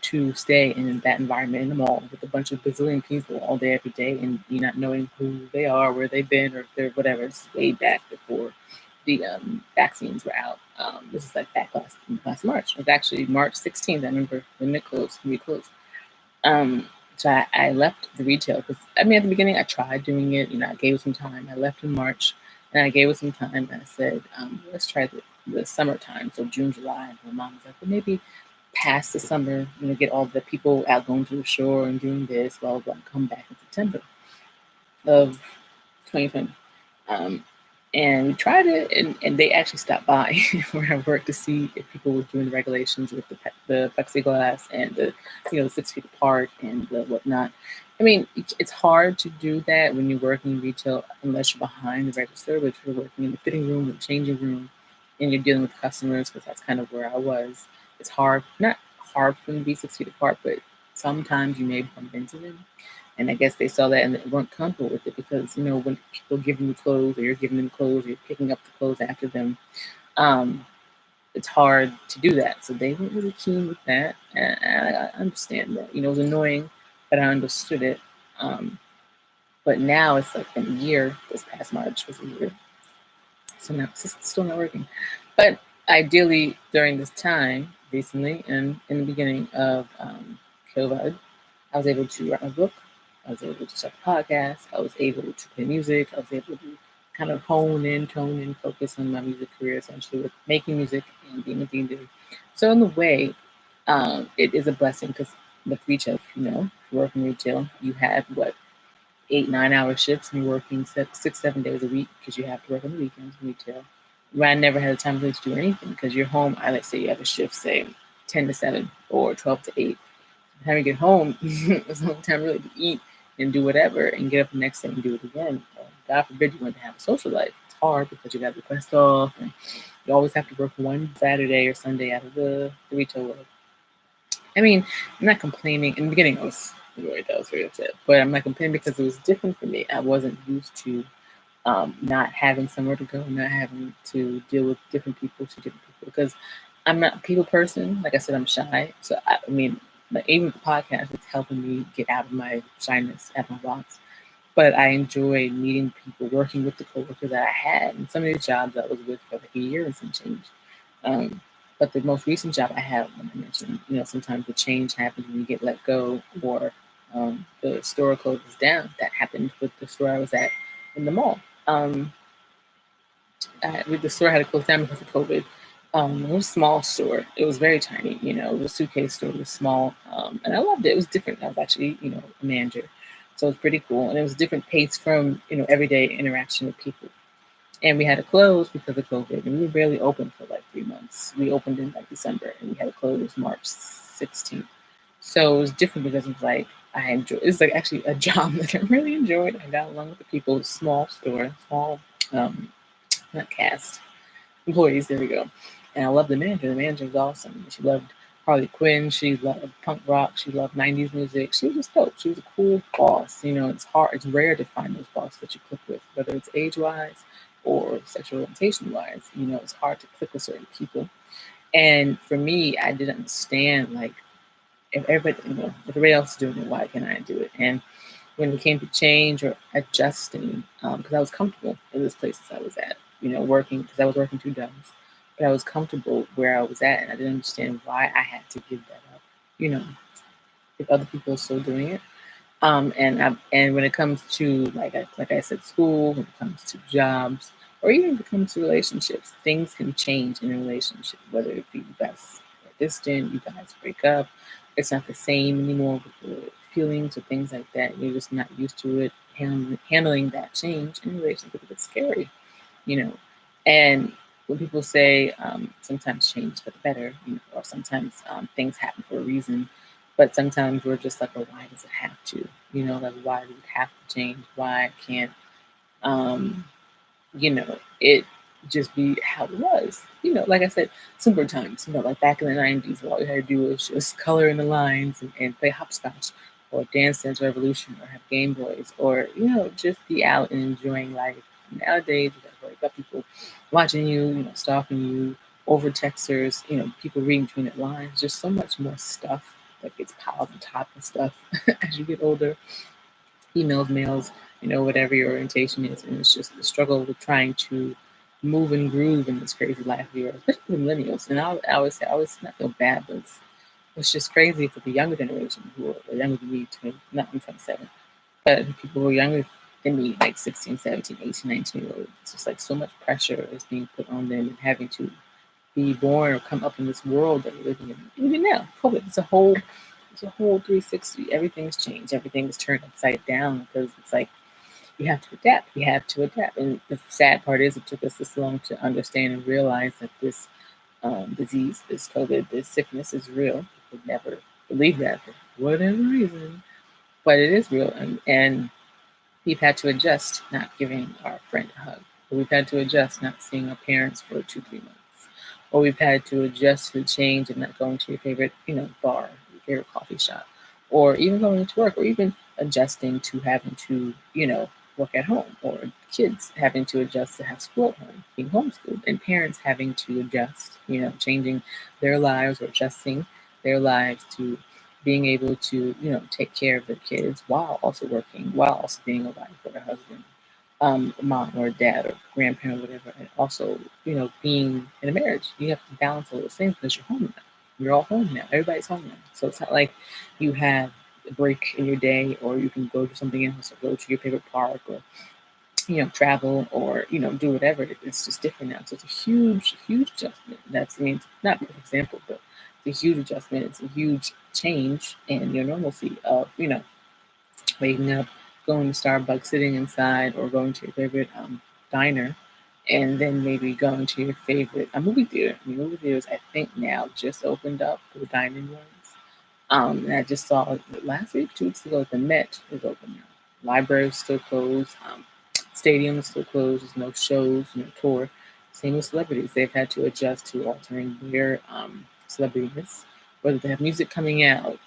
To stay in that environment in the mall with a bunch of bazillion people all day, every day, and you not knowing who they are, where they've been, or if they're whatever. It's way back before the vaccines were out. This is like back last March. It was actually March 16th. I remember when it closed, we closed. So I left the retail because I mean at the beginning I tried doing it. I gave it some time. I left in March, and I gave it some time. And I said, let's try the summertime, so June, July. And my mom was like, well, maybe past the summer, get all the people out going to the shore and doing this, blah, blah, blah, come back in September of 2020. And we tried it, and they actually stopped by where I worked to see if people were doing the regulations with the plexiglass and the 6 feet apart and the whatnot. I mean, it's hard to do that when you're working in retail unless you're behind the register, but if you're working in the fitting room, the changing room, and you're dealing with customers, because that's kind of where I was. It's hard, not hard for them to be 6 feet apart, but sometimes you may bump into them. And I guess they saw that and they weren't comfortable with it because, when people give you clothes or you're giving them clothes or you're picking up the clothes after them, it's hard to do that. So they weren't really keen with that. And I understand that. It was annoying, but I understood it. But now it's like been a year. This past March was a year. So now it's still not working. But ideally, during this time, recently, and in the beginning of COVID, I was able to write my book. I was able to start a podcast. I was able to play music. I was able to kind of tone in, focus on my music career, essentially with making music and being a DJ. So in a way, it is a blessing because with retail, if you work in retail, you have 8-9 hour shifts, and you're working 6-7 days a week because you have to work on the weekends in retail. I never had the time to do anything because you're home. Let's say you have a shift, say 10 to 7 or 12 to 8. By the time you get home, there's no time really to eat and do whatever and get up the next day and do it again. God forbid you want to have a social life. It's hard because you got the request off, and you always have to work one Saturday or Sunday out of the retail world. I mean, I'm not complaining. In the beginning, I was very upset, but I'm not complaining because it was different for me. I wasn't used to not having somewhere to go, not having to deal with different people, because I'm not a people person. Like I said, I'm shy. So even with the podcast, it's helping me get out of my shyness, out of my box. But I enjoy meeting people, working with the coworkers that I had, and some of these jobs I was with for like a year and some change. But the most recent job I had, when I mentioned, sometimes the change happens when you get let go or the store closes down. That happened with the store I was at in the mall. The store had to close down because of COVID. It was a small store. It was very tiny. It was a suitcase store. It was small, and I loved it. It was different. I was actually, a manager, so it was pretty cool. And it was a different pace from, everyday interaction with people. And we had to close because of COVID, and we were barely open for like 3 months. We opened in like December, and we had to close March 16th. So it was different because it was like it's like actually a job that I really enjoyed. I got along with the people. Small store, small, not cast employees. There we go. And I loved the manager. The manager was awesome. She loved Harley Quinn. She loved punk rock. She loved 90s music. She was just dope. She was a cool boss. It's rare to find those bosses that you click with, whether it's age-wise or sexual orientation-wise. It's hard to click with certain people. And for me, I didn't understand, like, if everybody else is doing it, why can't I do it? And when it came to change or adjusting, because I was comfortable in this places I was at, working, because I was working 2 jobs, but I was comfortable where I was at, and I didn't understand why I had to give that up, if other people are still doing it. And when it comes to, like I said, school, when it comes to jobs, or even when it comes to relationships, things can change in a relationship, whether it be you guys are distant, you guys break up, it's not the same anymore with the feelings or things like that. You're just not used to it. Handling that change in a relationship is scary, you know. And when people say sometimes change for the better, or sometimes things happen for a reason, but sometimes we're just like, well, why does it have to? Like, why does it have to change? Why can't, it just be how it was? Like I said, simpler times, like back in the 90s, all you had to do was just color in the lines and play hopscotch or Dance Dance Revolution or have Game Boys or, just be out and enjoying life. Nowadays, you got people watching you, stalking you, over texters, people reading between the lines. Just so much more stuff that gets piled on top of stuff as you get older. Females, males, whatever your orientation is. And it's just the struggle with trying to move and groove in this crazy life of yours, especially millennials. And I always say, I always not feel bad, but it's just crazy for the younger generation who are younger than me, I'm 27, but people who are younger than me, like 16, 17, 18, 19-year-olds, it's just like so much pressure is being put on them and having to be born or come up in this world that we're living in. Even now, COVID, it's a whole 360. Everything's changed. Everything's turned upside down because it's like you have to adapt. We have to adapt. And the sad part is it took us this long to understand and realize that this disease, this COVID, this sickness is real. People never believe that for whatever reason, but it is real. And we've had to adjust not giving our friend a hug. Or we've had to adjust not seeing our parents for 2-3 months. Or we've had to adjust to the change of not going to your favorite, bar, your favorite coffee shop, or even going to work, or even adjusting to having to, work at home, or kids having to adjust to have school at home, being homeschooled, and parents having to adjust, changing their lives or adjusting their lives to being able to, take care of their kids while also working, while also being a wife or a husband, mom or dad or grandparent or whatever, and also, being in a marriage. You have to balance all those things because you're home now. You're all home now. Everybody's home now. So it's not like you have a break in your day or you can go to something else or go to your favorite park or, travel or, do whatever. It's just different now. So it's a huge, huge adjustment. It's not a perfect example, but it's a huge adjustment. It's a huge change in your normalcy of, waking up, going to Starbucks, sitting inside, or going to your favorite diner, and then maybe going to your favorite movie theater. Movie theaters, I think, now just opened up, the dining ones. And I just saw last week, 2 weeks ago, the Met is open now. Libraries still closed. Stadiums still closed. There's no shows, no tour. Same with celebrities. They've had to adjust to altering their celebrities, whether they have music coming out,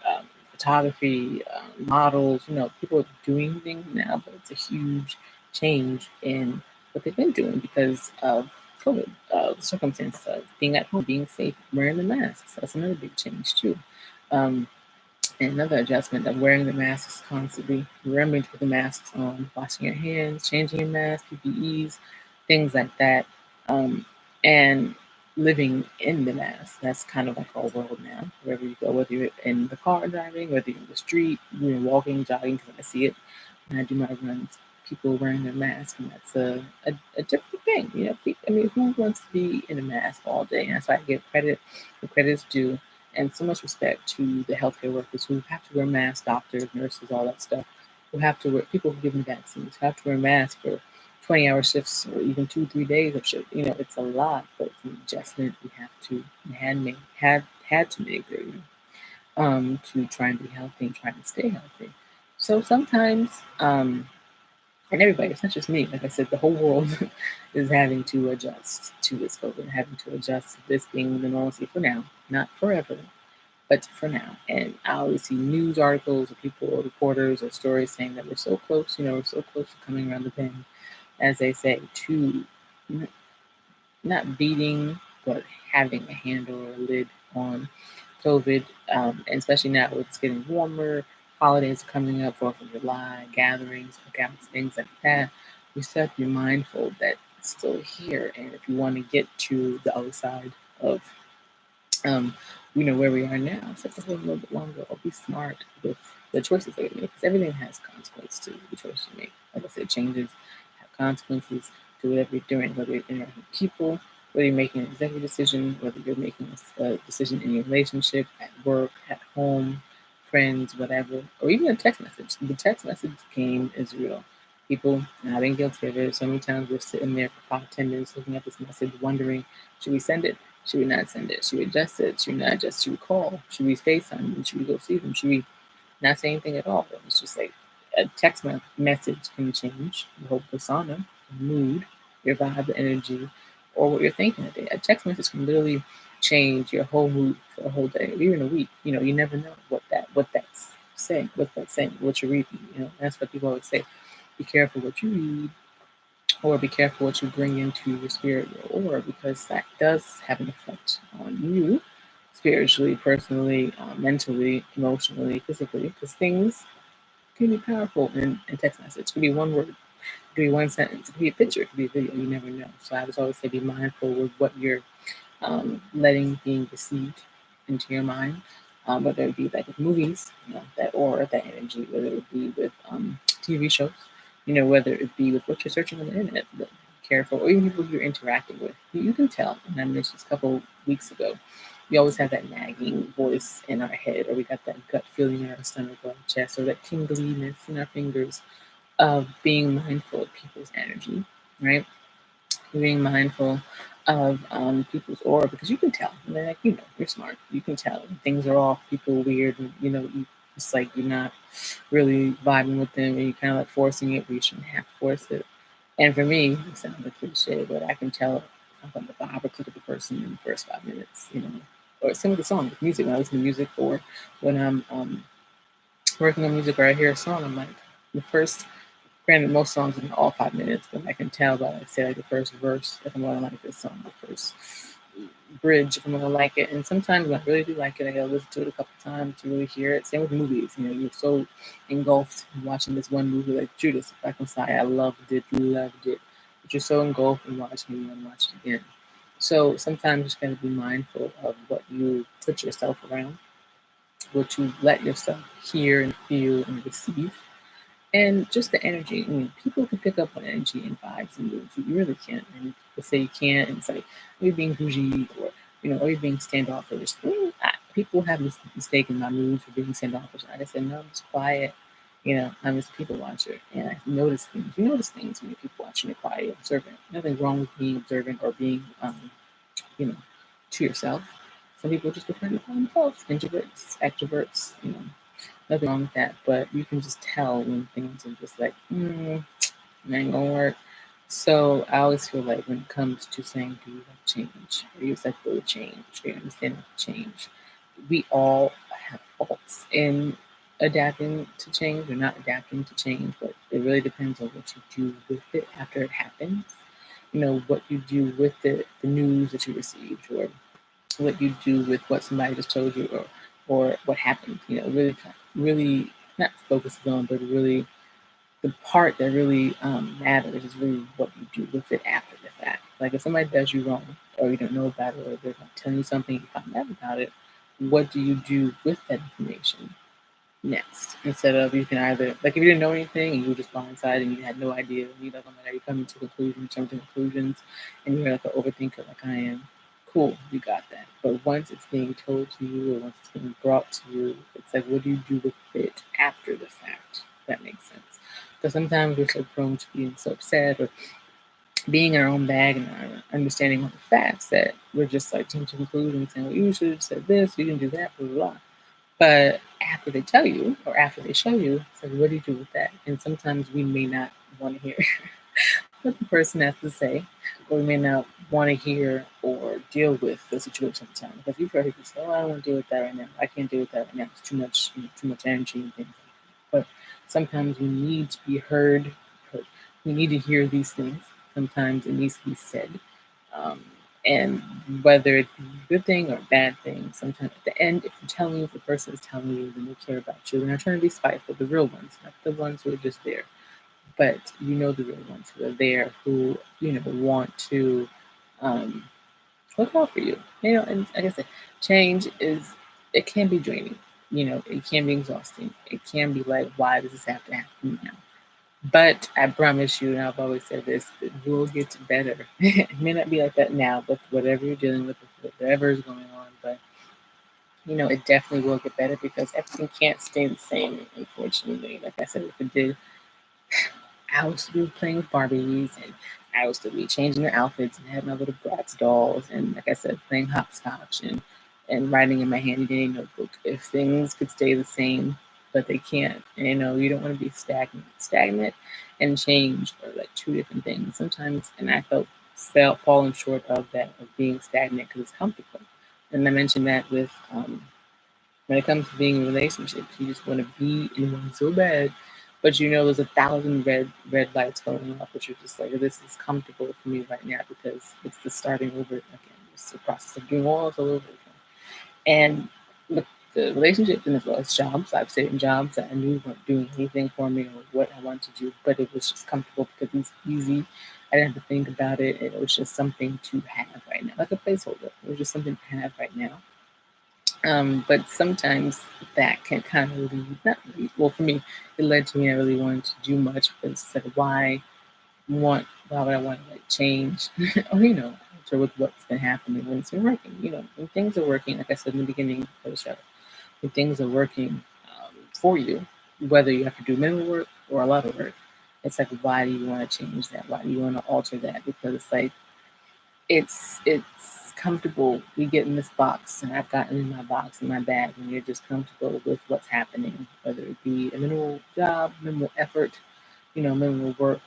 photography, models, people are doing things now, but it's a huge change in what they've been doing because of COVID, the circumstances of being at home, being safe, wearing the masks. That's another big change too. And another adjustment of wearing the masks constantly, remembering to put the masks on, washing your hands, changing your mask, PPEs, things like that. And living in the mask. That's kind of like our world now. Wherever you go, whether you're in the car driving, whether you're in the street, you're walking, jogging, because I see it when I do my runs, people wearing their mask, and that's a different thing. Who wants to be in a mask all day? And that's why I give credit where credit's due, and so much respect to the healthcare workers who have to wear masks, doctors, nurses, all that stuff, who have to wear, people who give them vaccines, have to wear masks for 20-hour shifts or even 2-3 days of shift. It's a lot, but it's an adjustment we have to and had to make there, to try and be healthy and try and stay healthy. So sometimes, and everybody, it's not just me, like I said, the whole world is having to adjust to this COVID, having to adjust to this being the normalcy for now, not forever. but for now. And I always see news articles of people or reporters or stories saying that we're so close, we're so close to coming around the bend, as they say, to not beating, but having a handle or a lid on COVID, and especially now it's getting warmer, holidays are coming up, 4th of July, gatherings, cookouts, things like that. We still have to be mindful that it's still here. And if you want to get to the other side of um, where we are now, it's like a little bit longer, or be smart with the choices that you make, because everything has consequence to the choices you make. Like I said, changes have consequences to whatever you're doing, whether you're interacting with people, whether you're making an executive decision, whether you're making a decision in your relationship, at work, at home, friends, whatever, or even a text message. The text message game is real. People, and I've been guilty of it, so many times we're sitting there for 5, 10 minutes looking at this message, wondering, should we send it? Should we not send it? Should we adjust it? Should we not adjust? Should we call? Should we FaceTime them? Should we go see them? Should we not say anything at all? It's just like a text message can change your whole persona, your mood, your vibe, the energy, or what you're thinking today. A text message can literally change your whole mood for a whole day, or even a week. You never know what that's saying, what you're reading. That's what people always say. Be careful what you read, or be careful what you bring into your spirit, your aura, because that does have an effect on you spiritually, personally, mentally, emotionally, physically, because things can be powerful in text message. It could be one word, it could be one sentence, it could be a picture, it could be a video, you never know. So I would always say be mindful with what you're letting being received into your mind, whether it be like with movies, that aura, that energy, whether it be with TV shows, whether it be with what you're searching on the internet. But be careful, or even people you're interacting with. You can tell, and I mentioned this a couple weeks ago, we always have that nagging voice in our head, or we got that gut feeling in our stomach or our chest, or that tingliness in our fingers of being mindful of people's energy, right? Being mindful of people's aura, because you can tell. Like, you're smart. You can tell when things are off, people are weird, and it's like you're not really vibing with them, and you're kind of like forcing it, but you shouldn't have to force it. And for me, it sounds like cliche, but I can tell if I'm going to vibe or click with the person in the first 5 minutes, or same with the song, with music. When I listen to music, or when I'm working on music, or I hear a song, I'm like, the first. Granted, most songs in all 5 minutes, but I can tell by, like, say, like the first verse if I'm going to like this song, the first bridge if I'm going to like it. And sometimes when I really do like it, I got to listen to it a couple times to really hear it. Same with movies. You're so engulfed in watching this one movie like Judas, Black Messiah. I loved it, loved it. But you're so engulfed in watching it, you want to watch it again. So sometimes you just got to be mindful of what you put yourself around, what you let yourself hear and feel and receive, and just the energy. I mean, people can pick up on energy and vibes and moods. You really can. And people say you can't, and it's like, you're being bougie, or you're being standoffish. People have mistaken my moods for being standoffish. I just said, no, I'm just quiet. I'm just a people watcher, and I notice things. You notice things when you're people watching, you're quiet, observant. Nothing wrong with being observant or being, you know, to yourself. Some people just prefer to call themselves introverts, extroverts, nothing wrong with that, but you can just tell when things are just like, it ain't gonna work. So I always feel like when it comes to saying, do you like change? Are you acceptable to change? Are you understanding of change? We all have faults in adapting to change or not adapting to change, but it really depends on what you do with it after it happens. What you do with the news that you received, or what you do with what somebody just told you, or what happened. Really not focuses on, but really the part that really matters is really what you do with it after the fact. Like if somebody does you wrong, or you don't know about it, or they're telling you something, you find out about it, what do you do with that information next? Instead of, you can either, like, if you didn't know anything and you were just blindsided and you had no idea, you're coming to conclusions, jumping to conclusions, and you're like an overthinker like I am. Cool, you got that. But once it's being told to you, or once it's being brought to you, it's like, what do you do with it after the fact? If that makes sense. Because sometimes we're so prone to being so upset, or being in our own bag and our understanding of the facts, that we're just like jumping to conclusions saying, well, you should have said this, you didn't do that, blah, blah, blah. But after they tell you, or after they show you, it's like, what do you do with that? And sometimes we may not want to hear what the person has to say, or we may not want to hear or deal with the situation at the time. Because you've heard people say, "Oh, I don't want to deal with that right now. I can't deal with that right now. It's too much, too much energy and things like that." But sometimes we need to be heard. We need to hear these things. Sometimes it needs to be said. Um, and whether it be a good thing or a bad thing, sometimes at the end, if you're telling you, if the person is telling you, then they care about you. They're not trying to be spiteful, the real ones, not the ones who are just there. But you know the real ones who are there, who want to um, look out for you. And like I said, change it can be draining. It can be exhausting. It can be like, why does this have to happen now? But I promise you, and I've always said this, it will get better. It may not be like that now, but whatever you're dealing with, whatever is going on, but it definitely will get better because everything can't stay the same, unfortunately. Like I said, if it did, I would still be playing with Barbies, and I would still be changing their outfits and having my little Bratz dolls, and like I said, playing hopscotch and writing in my handy dandy notebook. If things could stay the same, but they can't, you don't want to be stagnant. Stagnant and change are like two different things. Sometimes, and I felt falling short of that, of being stagnant because it's comfortable. And I mentioned that with when it comes to being in relationships, you just want to be in one so bad, but there's 1,000 red lights going off, but you're just like, this is comfortable for me right now because it's the starting over again. It's the process of doing all over again. And with the relationships and as well as jobs, I've stayed in jobs that I knew weren't doing anything for me or what I wanted to do, but it was just comfortable because it was easy. I didn't have to think about it. It was just something to have right now, like a placeholder. It was just something to have right now. But sometimes that can kind of lead, not lead, well, for me, it led to me not really wanting to do much because it's like, why would I want to like change? or, after with what's been happening when it's been working, when things are working, like I said in the beginning of the show, when things are working for you, whether you have to do minimal work or a lot of work, it's like, why do you want to change that? Why do you want to alter that? Because it's like, it's comfortable. We get in this box, and I've gotten in my box in my bag, and you're just comfortable with what's happening, whether it be a minimal job, minimal effort, minimal work.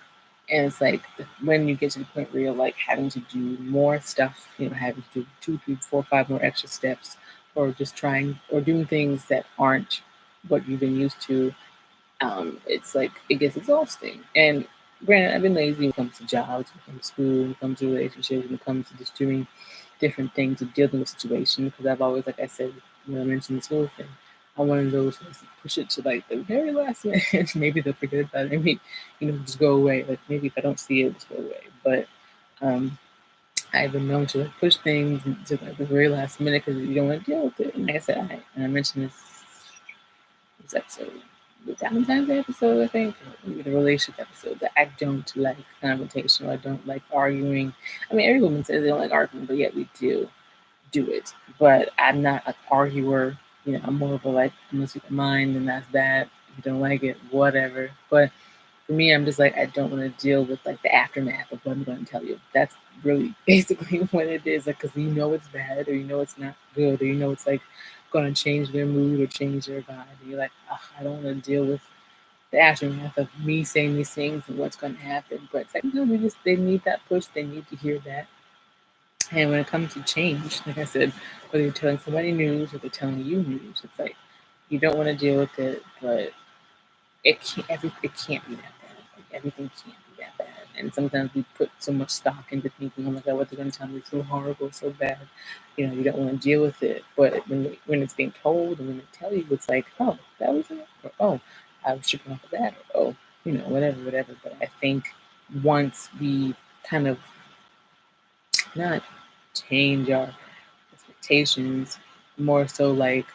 And it's like when you get to the point where you're like having to do more stuff, having to do 2, 3, 4, 5 more extra steps, or just trying or doing things that aren't what you've been used to, it's like it gets exhausting. And granted, I've been lazy when it comes to jobs, when it comes to school, when it comes to relationships, when it comes to just doing different things or dealing with situations. Because I've always, like I said, when I mentioned the school thing, I'm one of those who push it to like the very last minute. Maybe they'll forget about it. Maybe, just go away. Like maybe if I don't see it, just go away. But I've been known to like push things to like the very last minute because you don't want to deal with it. And like I said, I mentioned this episode, the Valentine's Day episode, I think, or maybe the relationship episode, that I don't like confrontation or I don't like arguing. I mean, every woman says they don't like arguing, but yet we do it. But I'm not an arguer. I'm more of a like, unless you don't mind, and that's that. If you don't like it, whatever. But for me, I'm just like, I don't want to deal with like the aftermath of what I'm going to tell you. That's really basically what it is. Like, because it's bad, or it's not good, or it's like going to change their mood or change their vibe. And you're like, I don't want to deal with the aftermath of me saying these things and what's going to happen. But it's like, no, they need that push. They need to hear that. And when it comes to change, like I said, whether you're telling somebody news or they're telling you news, it's like you don't want to deal with it, but it can't be that bad. Like everything can't be that bad. And sometimes we put so much stock into thinking, oh my God, what they're going to tell me is so horrible, so bad. You don't want to deal with it. But when it's being told and when they tell you, it's like, oh, that was it. Or, oh, I was tripping off of that. Or, oh, whatever. But I think once we kind of not change our expectations, more so like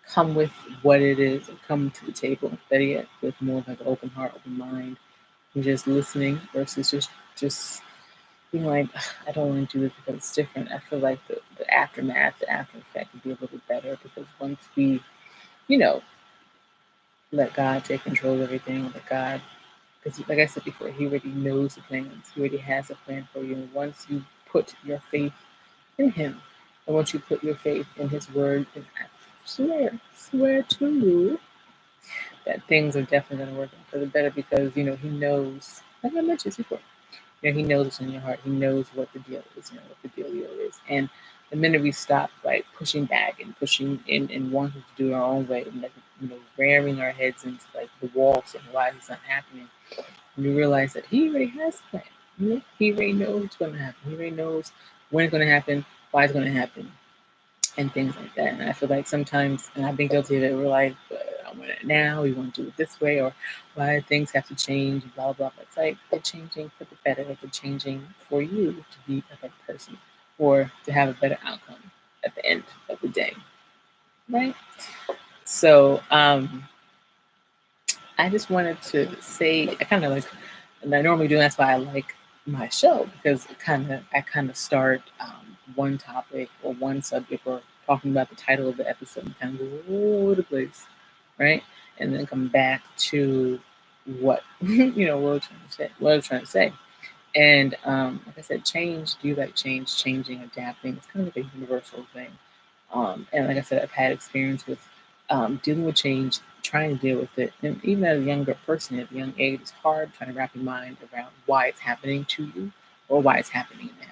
come with what it is and come to the table, better yet, with more of like an open heart, open mind, and just listening versus just being like, I don't want to do this because it's different. I feel like the aftermath, the after effect would be a little better because once we, you know, let God take control of everything, let God, because like I said before, He already knows the plans. He already has a plan for you. And once you put your faith in Him, and once you put your faith in His word, and I swear to you that things are definitely going to work out for the better because, He knows like I mentioned before. He knows what's in your heart. He knows what the deal is, what the dealio is. And the minute we stop like pushing back and pushing in and wanting to do it our own way and like, ramming our heads into like the wall saying why it's not happening, we realize that he already has a plan. He already knows what's going to happen. He already knows when it's going to happen, why it's going to happen, and things like that. And I feel like sometimes, and I've been guilty of it, we're like, I want it now, we want to do it this way, or why things have to change, blah, blah, blah. It's like they're changing for the better, they're changing for you to be a better person or to have a better outcome at the end of the day, right? So I just wanted to say, I kind of like, and I normally do, that's why I like my show, because I kind of start one topic or one subject or talking about the title of the episode and kind of go all over the place, right? And then come back to what what I was trying to say. And like I said, change, do you like change, changing, adapting? It's kind of like a universal thing. And like I said, I've had experience with dealing with change, trying to deal with it. And even as a younger person at a young age, it's hard trying to wrap your mind around why it's happening to you or why it's happening now.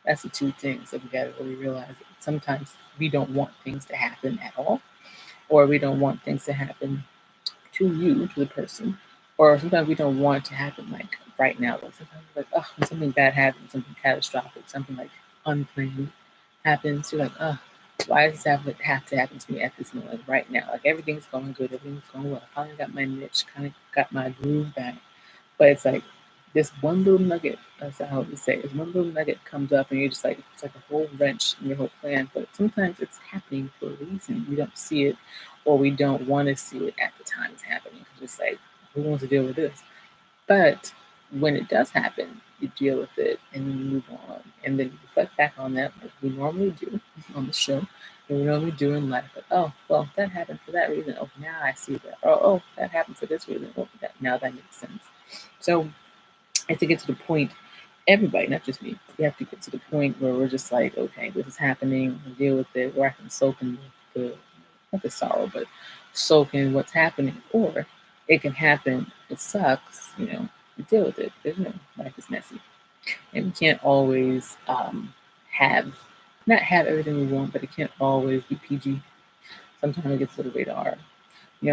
That's the two things that we got to really realize. Sometimes we don't want things to happen at all, or we don't want things to happen to you, to the person, or sometimes we don't want it to happen like right now. Like sometimes like, oh, when something bad happens, something catastrophic, something like unplanned happens, you're like, oh, why does this have to happen to me at this moment, like right now? Like everything's going good, everything's going well. I finally got my niche, kind of got my groove back. But it's like this one little nugget, that's how I would say, this one little nugget comes up and you're just like, it's like a whole wrench in your whole plan. But sometimes it's happening for a reason. We don't see it or we don't want to see it at the time it's happening. Because it's like, who wants to deal with this? But when it does happen, you deal with it and you move on. And then you reflect back on that like we normally do on the show. And we normally do in life. Like, oh, well, that happened for that reason. Oh, now I see that. Oh, that happened for this reason. Oh, now that makes sense. So I have to get to the point, everybody, not just me, we have to get to the point where we're just like, okay, this is happening, we'll deal with it, or I can soak in not the sorrow, but soak in what's happening. Or it can happen, it sucks, we deal with it, because, life is messy. And we can't always not have everything we want, but it can't always be PG. Sometimes it gets a little rated R.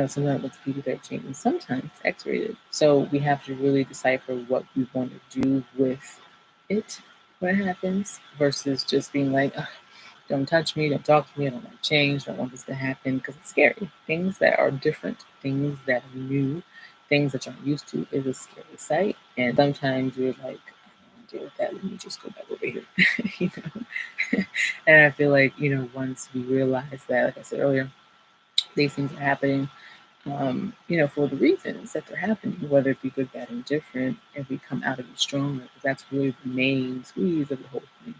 Sometimes it's PG-13, and sometimes X-rated. So we have to really decipher what we want to do with it when it happens, versus just being like, don't touch me, don't talk to me, I don't like change, don't want this to happen, because it's scary. Things that are different, things that are new, things that you're not used to is a scary sight. And sometimes you're like, I don't want to deal with that, let me just go back over here. And I feel like, once we realize that, like I said earlier, these things are happening, for the reasons that they're happening, whether it be good, bad, and different, and we come out of it stronger. That's really the main squeeze of the whole thing.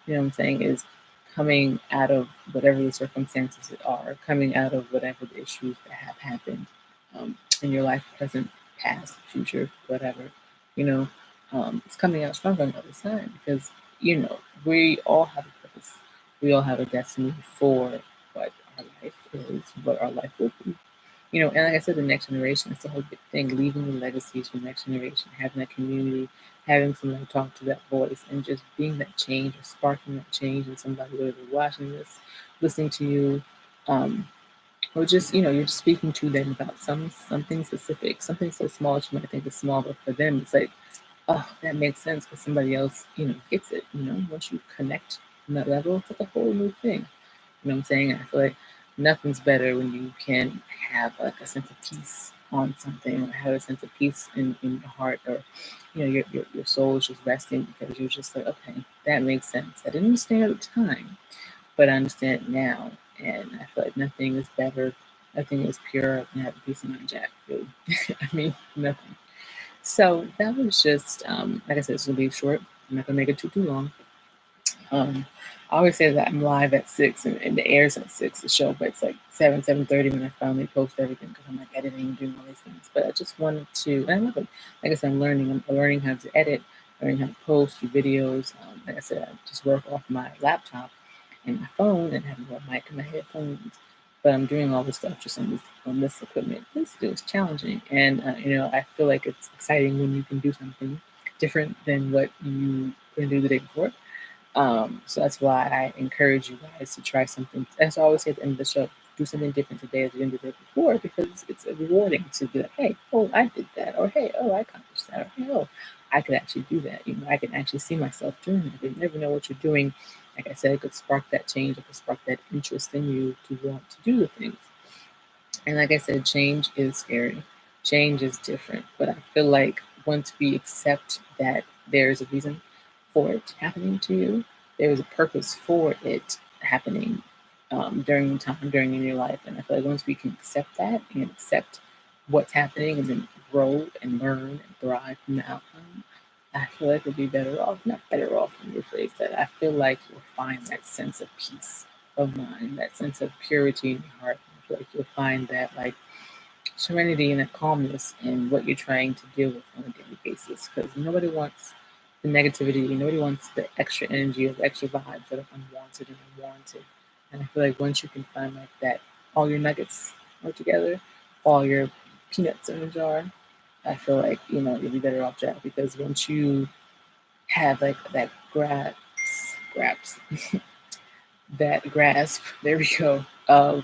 What I'm saying is coming out of whatever the circumstances are, coming out of whatever the issues that have happened in your life, present, past, future, whatever, it's coming out stronger on the other side because, we all have a purpose. We all have a destiny for what our life is, what our life will be. And like I said, the next generation is the whole big thing, leaving the legacy to the next generation, having that community, having somebody talk to that voice, and just being that change or sparking that change in somebody, whether they're watching this, listening to you, or just, you're just speaking to them about something specific, something so small that you might think is small, but for them, it's like, oh, that makes sense because somebody else, gets it. Once you connect on that level, it's like a whole new thing. You know what I'm saying? And I feel like nothing's better when you can have like a sense of peace on something, or have a sense of peace in your heart, or your soul is just resting because you're just like, okay, that makes sense. I didn't understand at the time, but I understand it now, and I feel like nothing is better, nothing is pure than having peace of mind, Jack. Really, I mean, nothing. So that was just like I said, it's gonna be short. I'm not gonna make it too long. I always say that I'm live at 6 and the air's at 6, the show, but it's like 7:30 when I finally post everything because I'm like editing and doing all these things. But I just wanted to, and I love it. Like I said, I'm learning how to edit, learning how to post, do videos. Like I said, I just work off my laptop and my phone and have a mic in my headphones. but I'm doing all this stuff just on this equipment. This is challenging, and I feel like it's exciting when you can do something different than what you couldn't do the day before. So that's why I encourage you guys to try something. As I always say at the end of the show, do something different today as you didn't do it before, because it's rewarding to be like, hey, oh, I did that, or hey, oh, I accomplished that, or hey, oh, I could actually do that. I can actually see myself doing it. You never know what you're doing. Like I said, it could spark that change, it could spark that interest in you to want to do the things. And like I said, change is scary. Change is different. But I feel like once we accept that there's a reason for it happening to you, there is a purpose for it happening during in your life. And I feel like once we can accept that and accept what's happening and then grow and learn and thrive from the outcome, I feel like we'll be better off. Not better off, let me rephrase that. I feel like you'll find that sense of peace of mind, that sense of purity in your heart. I feel like you'll find that like serenity and that calmness in what you're trying to deal with on a daily basis. Because nobody wants the negativity, nobody wants the extra energy or the extra vibes that are unwanted and unwarranted. And I feel like once you can find like that, all your nuggets are together, all your peanuts in a jar, I feel like you'll be better off, Jack. Because once you have like that grasp, that grasp, there we go, of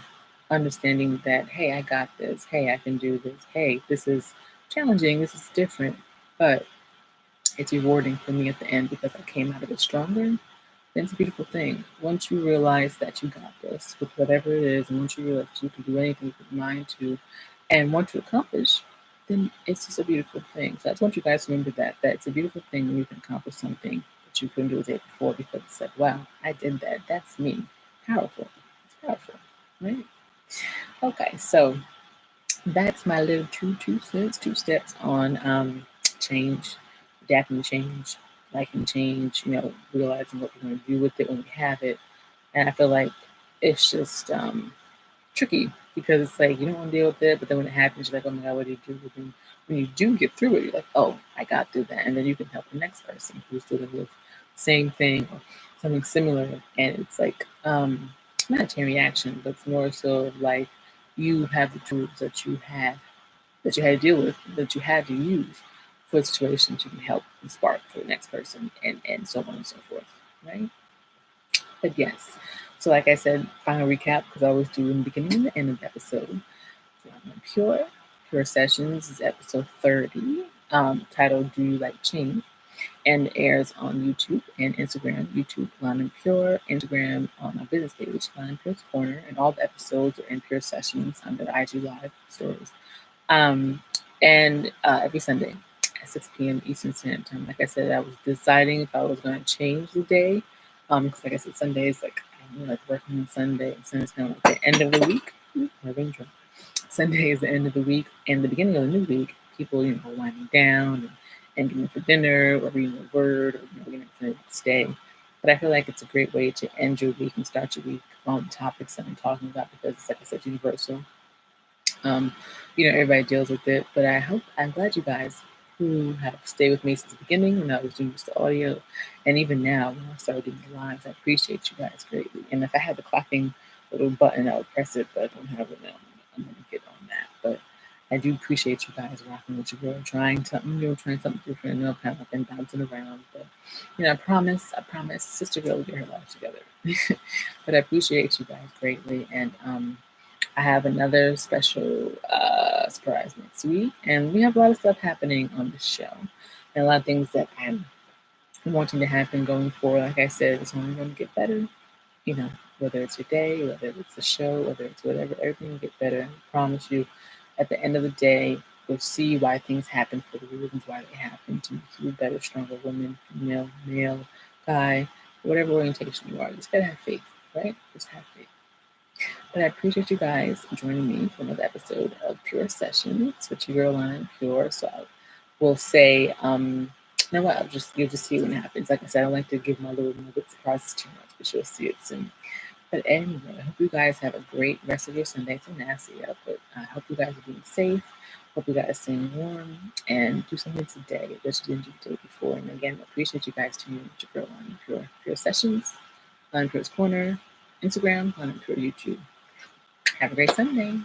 understanding that, hey, I got this, hey, I can do this, hey, this is challenging, this is different, but it's rewarding for me at the end because I came out of it stronger. Then it's a beautiful thing. Once you realize that you got this with whatever it is, and once you realize you can do anything you put your mind to and want to accomplish, then it's just a beautiful thing. So I just want you guys to remember that it's a beautiful thing when you can accomplish something that you couldn't do the day before, because it's like, wow, I did that. That's me. Powerful. It's powerful, right? Okay, so that's my little two steps on change, adapting to change, liking change, realizing what we're going to do with it when we have it. And I feel like it's just tricky, because it's like you don't want to deal with it, but then when it happens, you're like, oh my God, what do you do? But then when you do get through it, you're like, oh, I got through that. And then you can help the next person who's dealing with the same thing or something similar. And it's like, not a chain reaction, but it's more so like you have the tools that you had to deal with, that you had to use for situations you can help and spark for the next person, and so on and so forth, right? But yes, so like I said, final recap, because I always do in the beginning and the end of the episode. Pure Sessions is episode 30, titled Do You Like Change? And it airs on YouTube and Instagram. YouTube, Lana and Pure. Instagram, on my business page, Lana and Pure's Corner. And all the episodes are in Pure Sessions under the IG Live stories. And every Sunday at 6 p.m. Eastern Standard Time. Like I said, I was deciding if I was going to change the day. Because like I said, Sundays, like working on Sunday. And Sunday's kind of like the end of the week. Sunday is the end of the week and the beginning of the new week. People, winding down and getting for dinner or reading a word or getting for the next day. But I feel like it's a great way to end your week and start your week on topics that I'm talking about, because it's, like I said, universal. Everybody deals with it, but I'm glad you guys who have stayed with me since the beginning when I was doing just the audio, and even now when I started doing the lives. I appreciate you guys greatly. And if I had the clapping little button, I would press it, but I don't have it now. I'm gonna get on that. But I do appreciate you guys rocking with your girl, trying something new, trying something different. Kind of like been bouncing around, but I promise, sister girl will get her life together. But I appreciate you guys greatly, and I have another special surprise next week, and we have a lot of stuff happening on the show, and a lot of things that I'm wanting to happen going forward. Like I said, it's only going to get better. Whether it's your day, whether it's the show, whether it's whatever, everything will get better. And I promise you, at the end of the day, you'll see why things happen for the reasons why they happen, to make you a better, stronger woman, female, male, guy, whatever orientation you are. You just gotta have faith, right? Just have faith. But I appreciate you guys joining me for another episode of Pure Sessions with your girl Lana and Pure. So I will say, you know what? You'll just see what happens. Like I said, I don't like to give my little nugget surprises too much, but you'll see it soon. But anyway, I hope you guys have a great rest of your Sunday. It's so nasty out, but I hope you guys are being safe. Hope you guys are staying warm, and do something today that you didn't do the day before. And again, I appreciate you guys tuning in with your girl Lana and Pure Sessions, Lana and Pure's Corner, Instagram, Lana and Pure YouTube. Have a great Sunday.